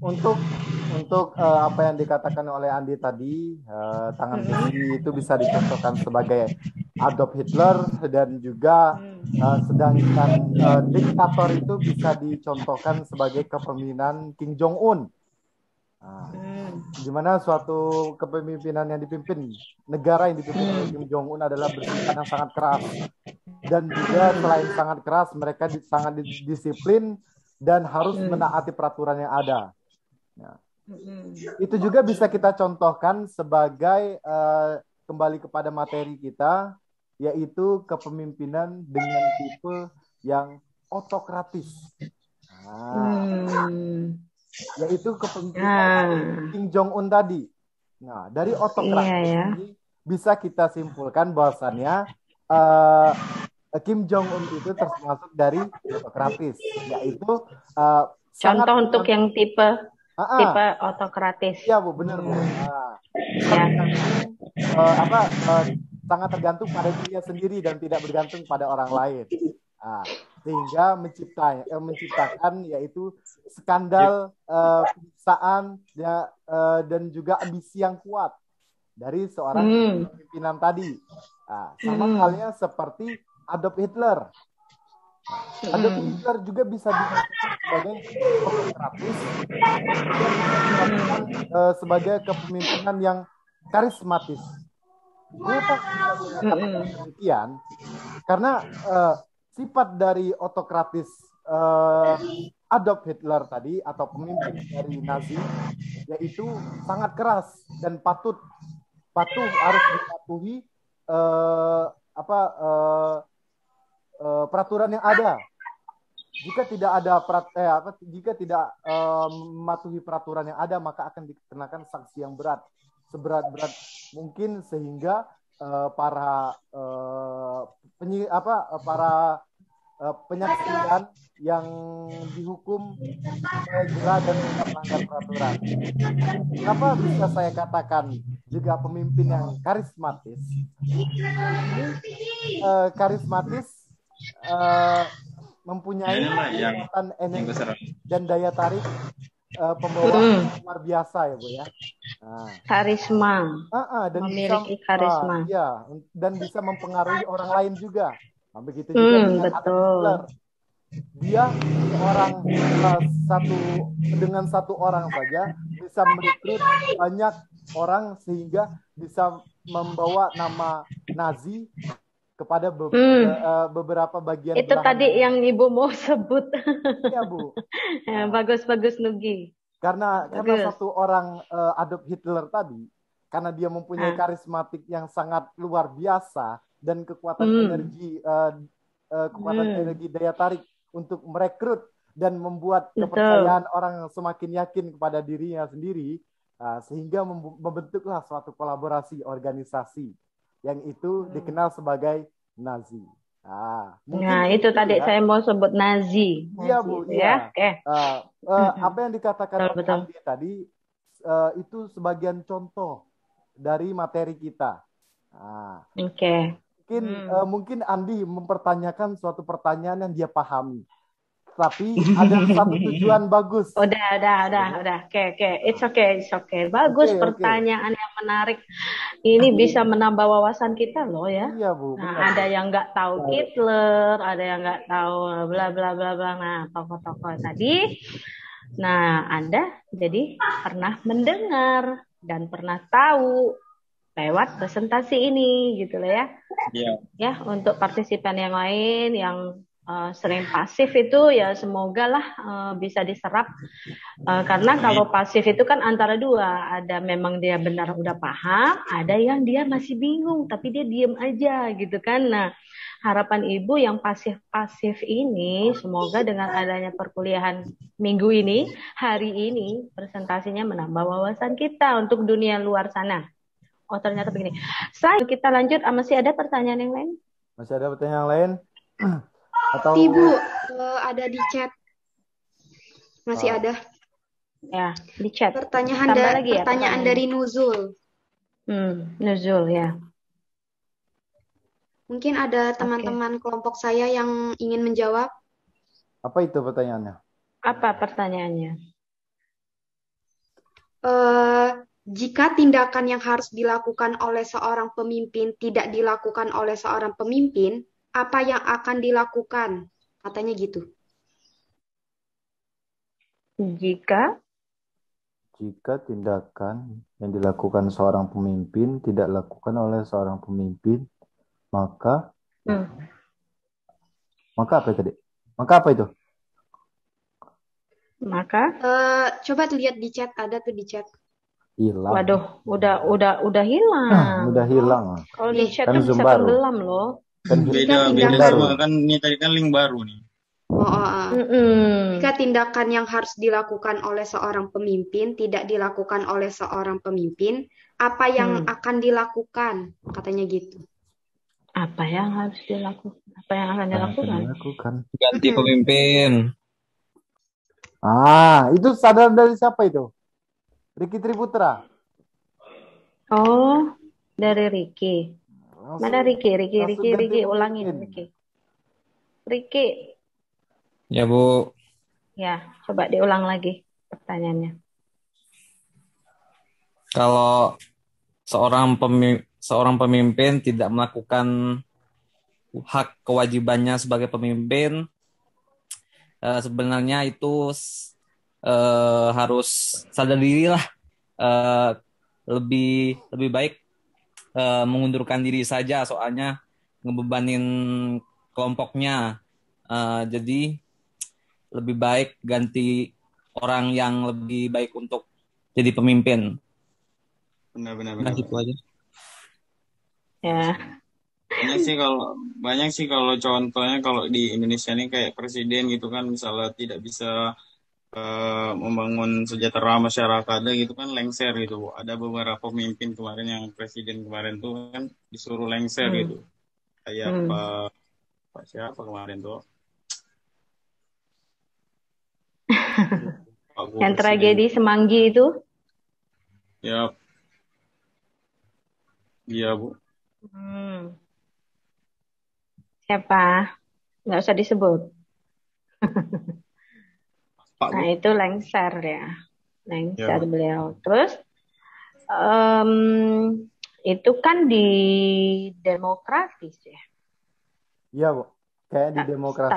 Untuk apa yang dikatakan oleh Andi tadi, tangan besi itu bisa dicontohkan sebagai Adolf Hitler, dan juga sedangkan diktator itu bisa dicontohkan sebagai kepemimpinan Kim Jong Un. Di mana suatu kepemimpinan yang dipimpin, negara yang dipimpin oleh Kim Jong Un adalah bersifat yang sangat keras, dan juga selain sangat keras, mereka sangat disiplin dan harus menaati peraturan yang ada. Nah, itu juga bisa kita contohkan sebagai kembali kepada materi kita, yaitu kepemimpinan dengan tipe yang otokratis. Yaitu kepemimpinan Kim Jong-un tadi. Nah, dari otokratis ini bisa kita simpulkan bahwasannya Kim Jong-un itu termasuk dari otokratis, yaitu contoh untuk yang tipe otokratis. Iya Bu, benar Bu. Sangat tergantung pada dirinya sendiri dan tidak bergantung pada orang lain. Sehingga menciptakan yaitu skandal penistaan dan juga ambisi yang kuat dari seorang pimpinan tadi. Sama halnya seperti Adolf Hitler. Adolf Hitler juga bisa dimaksudkan sebagai otokratis, sebagai kepemimpinan yang karismatis. Kenapa demikian? Karena sifat dari otokratis Adolf Hitler tadi atau pemimpin dari Nazi yaitu sangat keras dan patuh harus dipatuhi peraturan yang ada. Jika tidak mematuhi peraturan yang ada, maka akan dikenakan sanksi yang berat, seberat-berat mungkin, sehingga para penyaksian yang dihukum segera dan tidak melanggar peraturan. Kenapa bisa saya katakan juga pemimpin yang karismatis? Mempunyai kekuatan energi dan daya tarik pembawa luar biasa ya Bu ya. Karisma. Dan memiliki karisma. Dan bisa mempengaruhi orang lain juga. Begitu juga betul. Dia dengan satu orang saja bisa merekrut banyak orang sehingga bisa membawa nama Nazi kepada beberapa bagian. Itu tadi yang Ibu mau sebut. Iya Bu. Bagus Nugi. Karena satu orang Adolf Hitler tadi, karena dia mempunyai karismatik yang sangat luar biasa dan kekuatan energi daya tarik untuk merekrut dan membuat kepercayaan orang semakin yakin kepada dirinya sendiri, sehingga membentuklah suatu kolaborasi organisasi yang itu dikenal sebagai Nazi. Itu tadi saya mau sebut Nazi. Iya Bu, iya. Apa yang dikatakan Andi tadi itu sebagian contoh dari materi kita. Mungkin Andi mempertanyakan suatu pertanyaan yang dia pahami, tapi ada satu tujuan bagus. Udah. Oke. It's okay. Bagus, pertanyaan yang menarik. Ini bisa menambah wawasan kita loh ya. Iya Bu. Ada yang nggak tahu Hitler, ada yang nggak tahu bla bla bla bla. Nah, tokoh-tokoh tadi. Nah, Anda jadi pernah mendengar dan pernah tahu lewat presentasi ini gitu loh ya. Ya, untuk partisipan yang lain yang sering pasif itu ya semoga lah bisa diserap, karena kalau pasif itu kan antara dua, ada memang dia benar udah paham, ada yang dia masih bingung tapi dia diem aja gitu kan. Nah, harapan Ibu yang pasif ini semoga dengan adanya perkuliahan minggu ini, hari ini presentasinya menambah wawasan kita untuk dunia luar sana. Oh ternyata begini. Kita lanjut, masih ada pertanyaan yang lain? Masih ada pertanyaan yang lain? Atau Ibu, ada di chat. Masih ada. Ya, di chat. Pertanyaan dari Nuzul. Nuzul ya. Mungkin ada teman-teman kelompok saya yang ingin menjawab. Apa itu pertanyaannya? Apa pertanyaannya? Jika tindakan yang harus dilakukan oleh seorang pemimpin tidak dilakukan oleh seorang pemimpin, apa yang akan dilakukan? Katanya gitu. Jika tindakan yang dilakukan seorang pemimpin tidak dilakukan oleh seorang pemimpin, maka apa tadi? Maka apa itu? Coba lihat di chat, ada tuh di chat. Hilang. Waduh, udah hilang. Udah hilang. Kalau di chat Kan tuh Zoom bisa baru. tenggelam loh. Kan Beda Zoom beda baru. semua kan ini tadi kan link baru nih. Jika tindakan yang harus dilakukan oleh seorang pemimpin tidak dilakukan oleh seorang pemimpin, apa yang akan dilakukan? Katanya gitu. Apa yang harus dilakukan? Apa yang akan dilakukan? Ganti pemimpin. Itu sadar dari siapa itu? Ricky Triputra. Oh, dari Ricky. Mana Ricky? Ulangin Ricky. Ricky. Ya, Bu. Ya, coba diulang lagi pertanyaannya. Kalau seorang pemimpin tidak melakukan hak kewajibannya sebagai pemimpin, sebenarnya itu harus sadar diri lah. Lebih baik mengundurkan diri saja, soalnya ngebebanin kelompoknya. Jadi lebih baik ganti orang yang lebih baik untuk jadi pemimpin. Benar. Gitu aja. Ya. Banyak sih kalau contohnya kalau di Indonesia ini kayak presiden gitu kan, misalnya tidak bisa membangun sejahtera masyarakat gitu kan, lengser gitu. Ada beberapa pemimpin kemarin yang presiden kemarin tuh kan disuruh lengser gitu. Kayak Pak siapa kemarin tuh? Yang tragedi Semanggi itu? Ya. Iya, Bu. Siapa? Nggak usah disebut. Nah, itu lengser ya. Lengser ya, beliau. Terus, itu kan di demokratis ya. Iya, Bu. Kayak di demokrasi.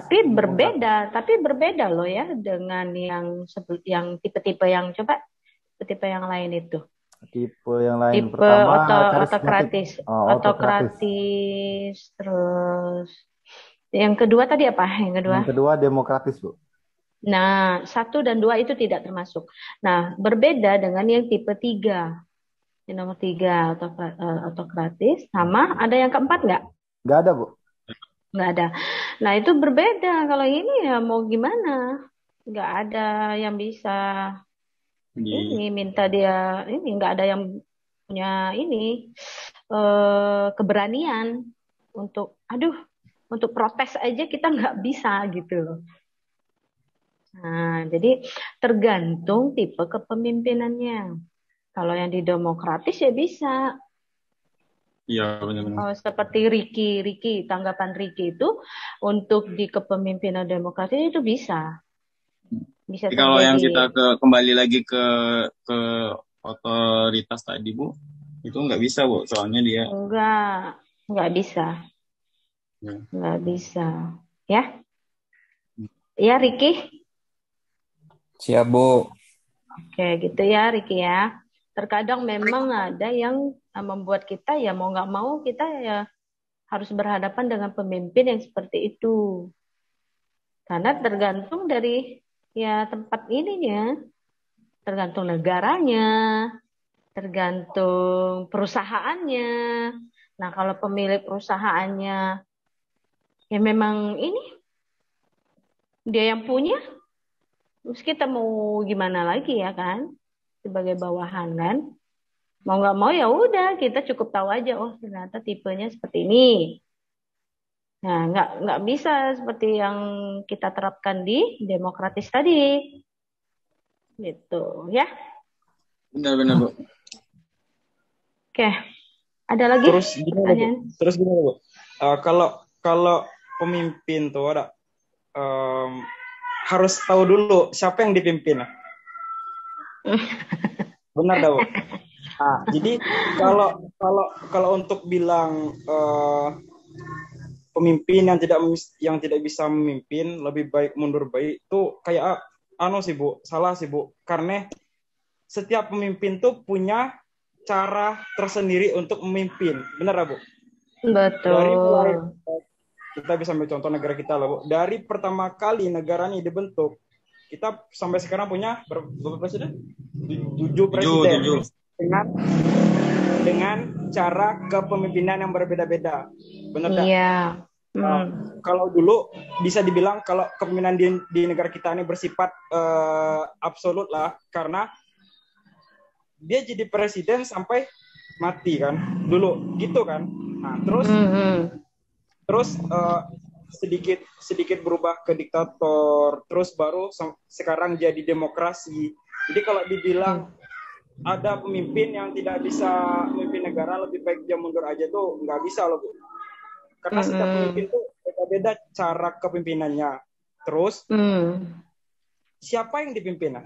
Tapi berbeda loh ya dengan yang tipe-tipe yang lain itu. Tipe yang lain tipe pertama autokratis. Terus yang kedua tadi apa? Yang kedua demokratis, Bu. Nah, 1 dan 2 itu tidak termasuk. Nah, berbeda dengan yang tipe 3. Yang nomor 3 autokratis, sama ada yang keempat nggak? Nggak ada, Bu. Nggak ada. Nah, itu berbeda. Kalau ini ya mau gimana? Nggak ada yang bisa ini minta dia ini, nggak ada yang punya ini keberanian untuk protes aja kita nggak bisa gitu loh. Nah, jadi tergantung tipe kepemimpinannya. Kalau yang di demokratis ya bisa. Iya, benar-benar. Seperti Ricky, tanggapan Ricky itu untuk di kepemimpinan demokratis itu bisa. Bisa terjadi. Kalau yang kita kembali lagi ke otoritas tadi, Bu, itu nggak bisa, Bu, soalnya dia nggak bisa. Nggak bisa. Ya? Ya, Ricky? Siap, Bu. Oke, gitu ya, Ricky ya. Terkadang memang ada yang membuat kita ya mau nggak mau kita ya harus berhadapan dengan pemimpin yang seperti itu. Karena tergantung dari ya tempat ininya, tergantung negaranya, tergantung perusahaannya. Nah, kalau pemilik perusahaannya ya memang ini dia yang punya, terus kita mau gimana lagi ya kan, sebagai bawahan kan, mau nggak mau ya udah kita cukup tahu aja, oh ternyata tipenya seperti ini. Nah, nggak bisa seperti yang kita terapkan di demokratis tadi, gitu ya. Benar, Bu. Oke, ada lagi? Terus gini, Bu. Kalau pemimpin tuh ada harus tahu dulu siapa yang dipimpin. Benar dah, Bu. Nah, jadi kalau untuk bilang pemimpin yang tidak bisa memimpin lebih baik mundur baik itu kayak sih, Bu, salah sih, Bu, karena setiap pemimpin tuh punya cara tersendiri untuk memimpin. Benar, Bu? Betul. Kita bisa ambil contoh negara kita lah, Bu. Dari pertama kali negara ini dibentuk, kita sampai sekarang punya berapa presiden? 7 presiden. dengan dengan cara kepemimpinan yang berbeda-beda. Benar tak? Iya. Kalau dulu bisa dibilang kalau kepemimpinan di negara kita ini bersifat absolut lah, karena dia jadi presiden sampai mati kan dulu gitu kan. Nah terus sedikit berubah ke diktator, terus baru sekarang jadi demokrasi. Jadi kalau dibilang ada pemimpin yang tidak bisa memimpin negara, lebih baik dia mundur aja, tuh nggak bisa loh Bu. Karena setiap pemimpin tuh beda-beda cara kepemimpinannya. Terus siapa yang dipimpin?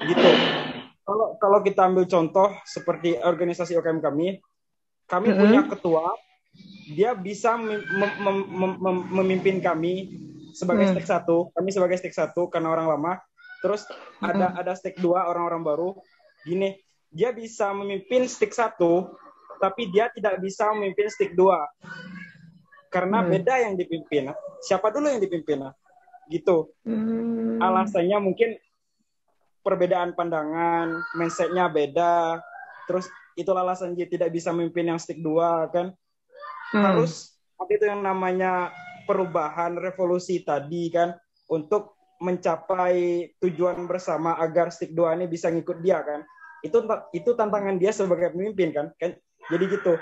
Gitu. Kalau kita ambil contoh seperti organisasi UKM kami punya ketua, dia bisa memimpin kami sebagai stake 1, kami sebagai stake 1 karena orang lama. Terus ada stake 2 orang-orang baru. Gini, dia bisa memimpin stake 1, tapi dia tidak bisa memimpin stake 2. Karena beda yang dipimpin. Siapa dulu yang dipimpin? Gitu. Alasannya mungkin perbedaan pandangan, mindset-nya beda. Terus itulah alasan dia tidak bisa memimpin yang stake 2 kan. Harus waktu itu yang namanya perubahan revolusi tadi kan, untuk mencapai tujuan bersama agar stick 2 ini bisa ngikut dia kan. Itu tantangan dia sebagai pemimpin kan. Jadi gitu.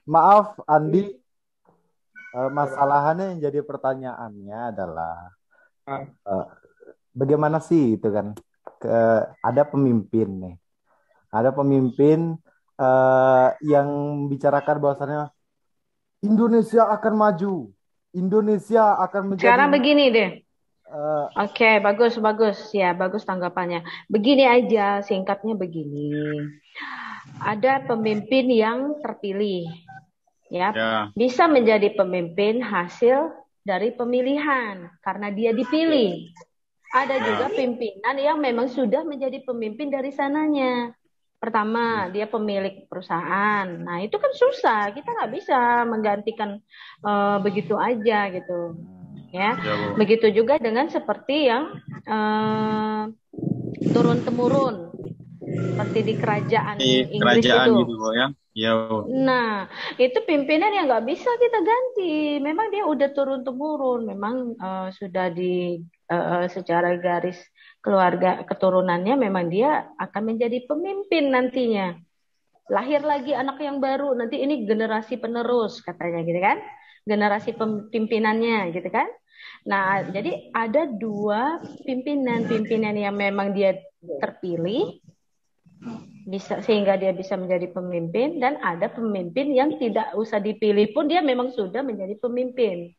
Maaf Andi, masalahannya yang jadi pertanyaannya adalah bagaimana sih itu kan, ada pemimpin nih, ada pemimpin yang membicarakan bahwasannya Indonesia akan maju, Indonesia akan menjadi. Sekarang begini deh. Oke, bagus ya, bagus tanggapannya. Begini aja, singkatnya begini. Ada pemimpin yang terpilih, ya, bisa menjadi pemimpin hasil dari pemilihan karena dia dipilih. Ada juga pimpinan yang memang sudah menjadi pemimpin dari sananya. Pertama, dia pemilik perusahaan. Nah, itu kan susah. Kita nggak bisa menggantikan begitu aja gitu. Ya, begitu juga dengan seperti yang turun-temurun, seperti di kerajaan Inggris itu. Gitu, ya. Nah, itu pimpinan yang nggak bisa kita ganti. Memang dia udah turun-temurun. Memang sudah di secara garis keluarga keturunannya memang dia akan menjadi pemimpin nantinya. Lahir lagi anak yang baru, nanti ini generasi penerus katanya gitu kan. Generasi pimpinannya gitu kan. Nah, jadi ada 2 pimpinan yang memang dia terpilih bisa sehingga dia bisa menjadi pemimpin, dan ada pemimpin yang tidak usah dipilih pun dia memang sudah menjadi pemimpin.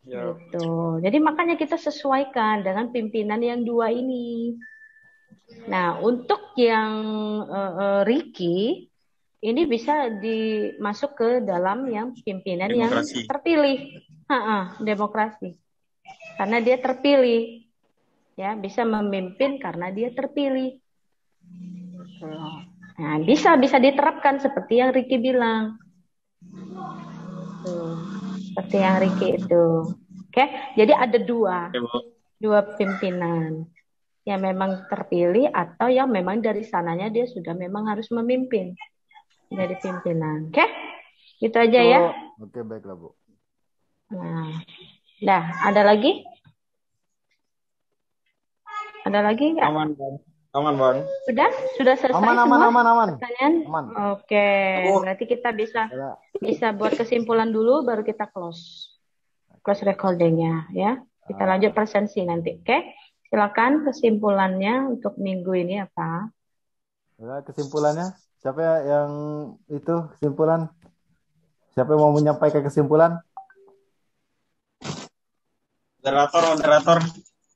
Gitu. Jadi makanya kita sesuaikan dengan pimpinan yang 2 ini. Nah, untuk yang Ricky ini bisa dimasuk ke dalam yang pimpinan demokrasi. Yang terpilih, demokrasi, karena dia terpilih, ya bisa memimpin karena dia terpilih. Nah, bisa diterapkan seperti yang Ricky bilang. Seperti yang Ricky itu. Oke, jadi ada 2 pimpinan yang memang terpilih atau yang memang dari sananya dia sudah memang harus memimpin jadi pimpinan. Oke, gitu aja ya. Oke, baiklah Bu. Nah, ada lagi? Ada lagi nggak? Aman Bang. Sudah selesai semua? Aman. Oke, berarti kita bisa buat kesimpulan dulu baru kita close recordingnya ya. Kita lanjut presensi nanti. Oke, silakan kesimpulannya untuk minggu ini apa? Kesimpulannya siapa yang itu kesimpulan? Siapa yang mau menyampaikan kesimpulan? Moderator.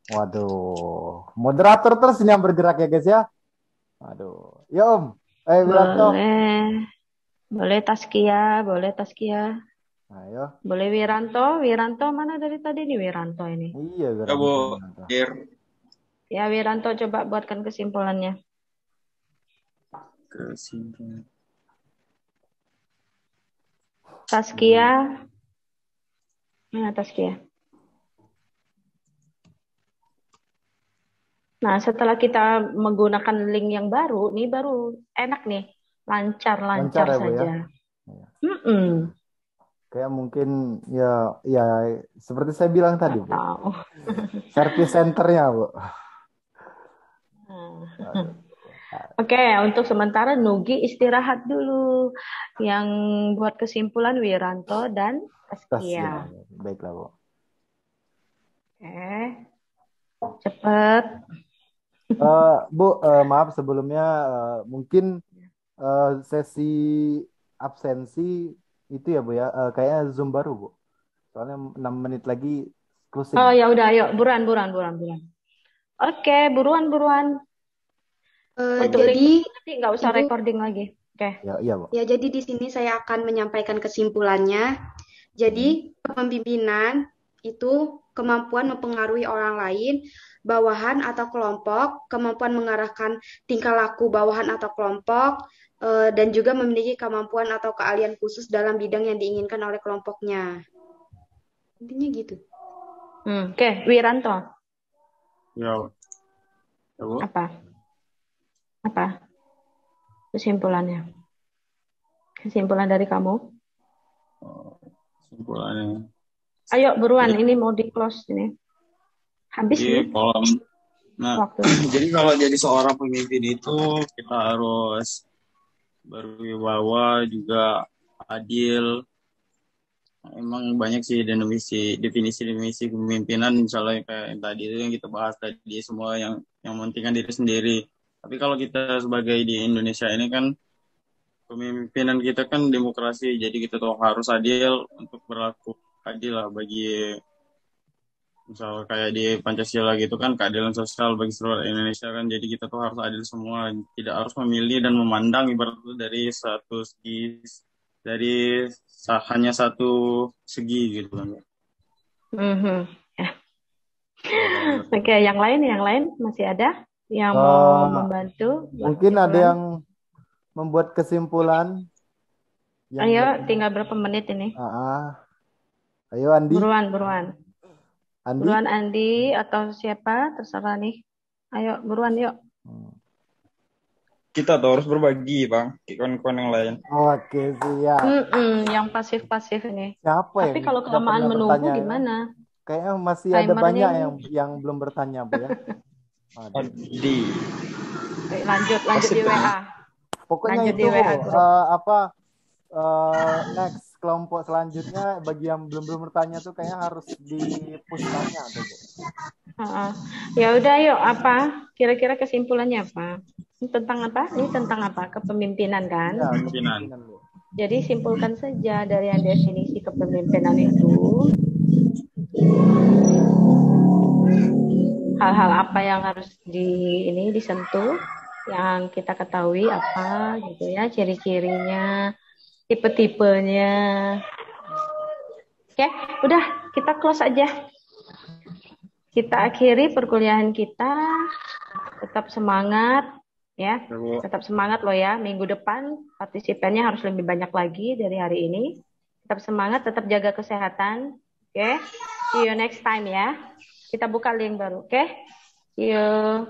Waduh, moderator terus ini yang bergerak ya guys ya. Waduh, ya Om. Wiranto. Boleh Taskia. Ayo. Boleh Wiranto mana dari tadi nih Wiranto ini? Iya, Wiranto. Ya Wiranto coba buatkan kesimpulannya. Taskia. Mana Taskia? Nah, setelah kita menggunakan link yang baru, nih baru enak nih, Lancar lancar-lancar ya, Bu ya. saja. Iya. Mm-mm. Kayak mungkin ya seperti saya bilang tadi, Bu. Tahu. Service centernya, Bu. Nah. Aduh. Oke, untuk sementara Nugi istirahat dulu. Yang buat kesimpulan Wiranto dan Tasya. Taskia. Baiklah, Bu. Oke, cepet. Bu, maaf sebelumnya mungkin sesi absensi itu ya, Bu ya. Kayaknya Zoom baru, Bu. Soalnya 6 menit lagi closing. Oh ya udah, ayo buruan. Oke, buruan. Untuk Jadi link nanti nggak usah Ibu, recording lagi. Oke. Iya, Bu. ya jadi di sini saya akan menyampaikan kesimpulannya. Jadi kepemimpinan itu kemampuan mempengaruhi orang lain, bawahan atau kelompok, kemampuan mengarahkan tingkah laku bawahan atau kelompok, dan juga memiliki kemampuan atau keahlian khusus dalam bidang yang diinginkan oleh kelompoknya. Intinya gitu. Oke, Wiranto. Ya, ya, Bu. Apa? Kesimpulannya? Kesimpulan dari kamu? Kesimpulannya. Ayo buruan, ini mau di close ini. Habis nih waktu. Jadi kalau jadi seorang pemimpin itu kita harus berwibawa, juga adil. Emang banyak sih definisi kepemimpinan, misalnya kayak yang tadi itu yang kita bahas tadi, semua yang mementingkan diri sendiri. Tapi kalau kita sebagai di Indonesia ini kan pemimpinan kita kan demokrasi, jadi kita tuh harus adil untuk berlaku adil lah bagi, misal kayak di Pancasila gitu kan, keadilan sosial bagi seluruh Indonesia kan, jadi kita tuh harus adil semua, tidak harus memilih dan memandang ibaratnya dari satu segi, hanya satu segi gitu kan. Oke, yang lain masih ada yang mau membantu? Mungkin ada yang membuat kesimpulan. Ayo, tinggal berapa menit ini? Ayo Andi. Buruan. Buruan Andi atau siapa, terserah nih. Ayo, buruan yuk. Kita tuh harus berbagi, Bang. Kawan-kawan yang lain. Oke, siap. Yang pasif-pasif ini. Siapa Tapi kalau kelamaan menunggu gimana? Kayaknya masih ada banyak yang belum bertanya, Bu ya. Lanjut di WA. Pokoknya itu next kelompok selanjutnya bagi yang belum bertanya tuh kayaknya harus di-push tanya tuh, Bu. Ya udah yuk, apa? Kira-kira kesimpulannya apa? Ini tentang apa? Kepemimpinan kan? Ya, kepemimpinan. Jadi simpulkan saja dari yang definisi kepemimpinan itu. Hal-hal apa yang harus disentuh, yang kita ketahui apa gitu ya, ciri-cirinya, tipe-tipenya. Oke, udah kita close aja. Kita akhiri perkuliahan kita. Tetap semangat ya. Tetap semangat loh ya. Minggu depan partisipannya harus lebih banyak lagi dari hari ini. Tetap semangat, tetap jaga kesehatan. Oke. See you next time ya. Kita buka link baru, oke? See you.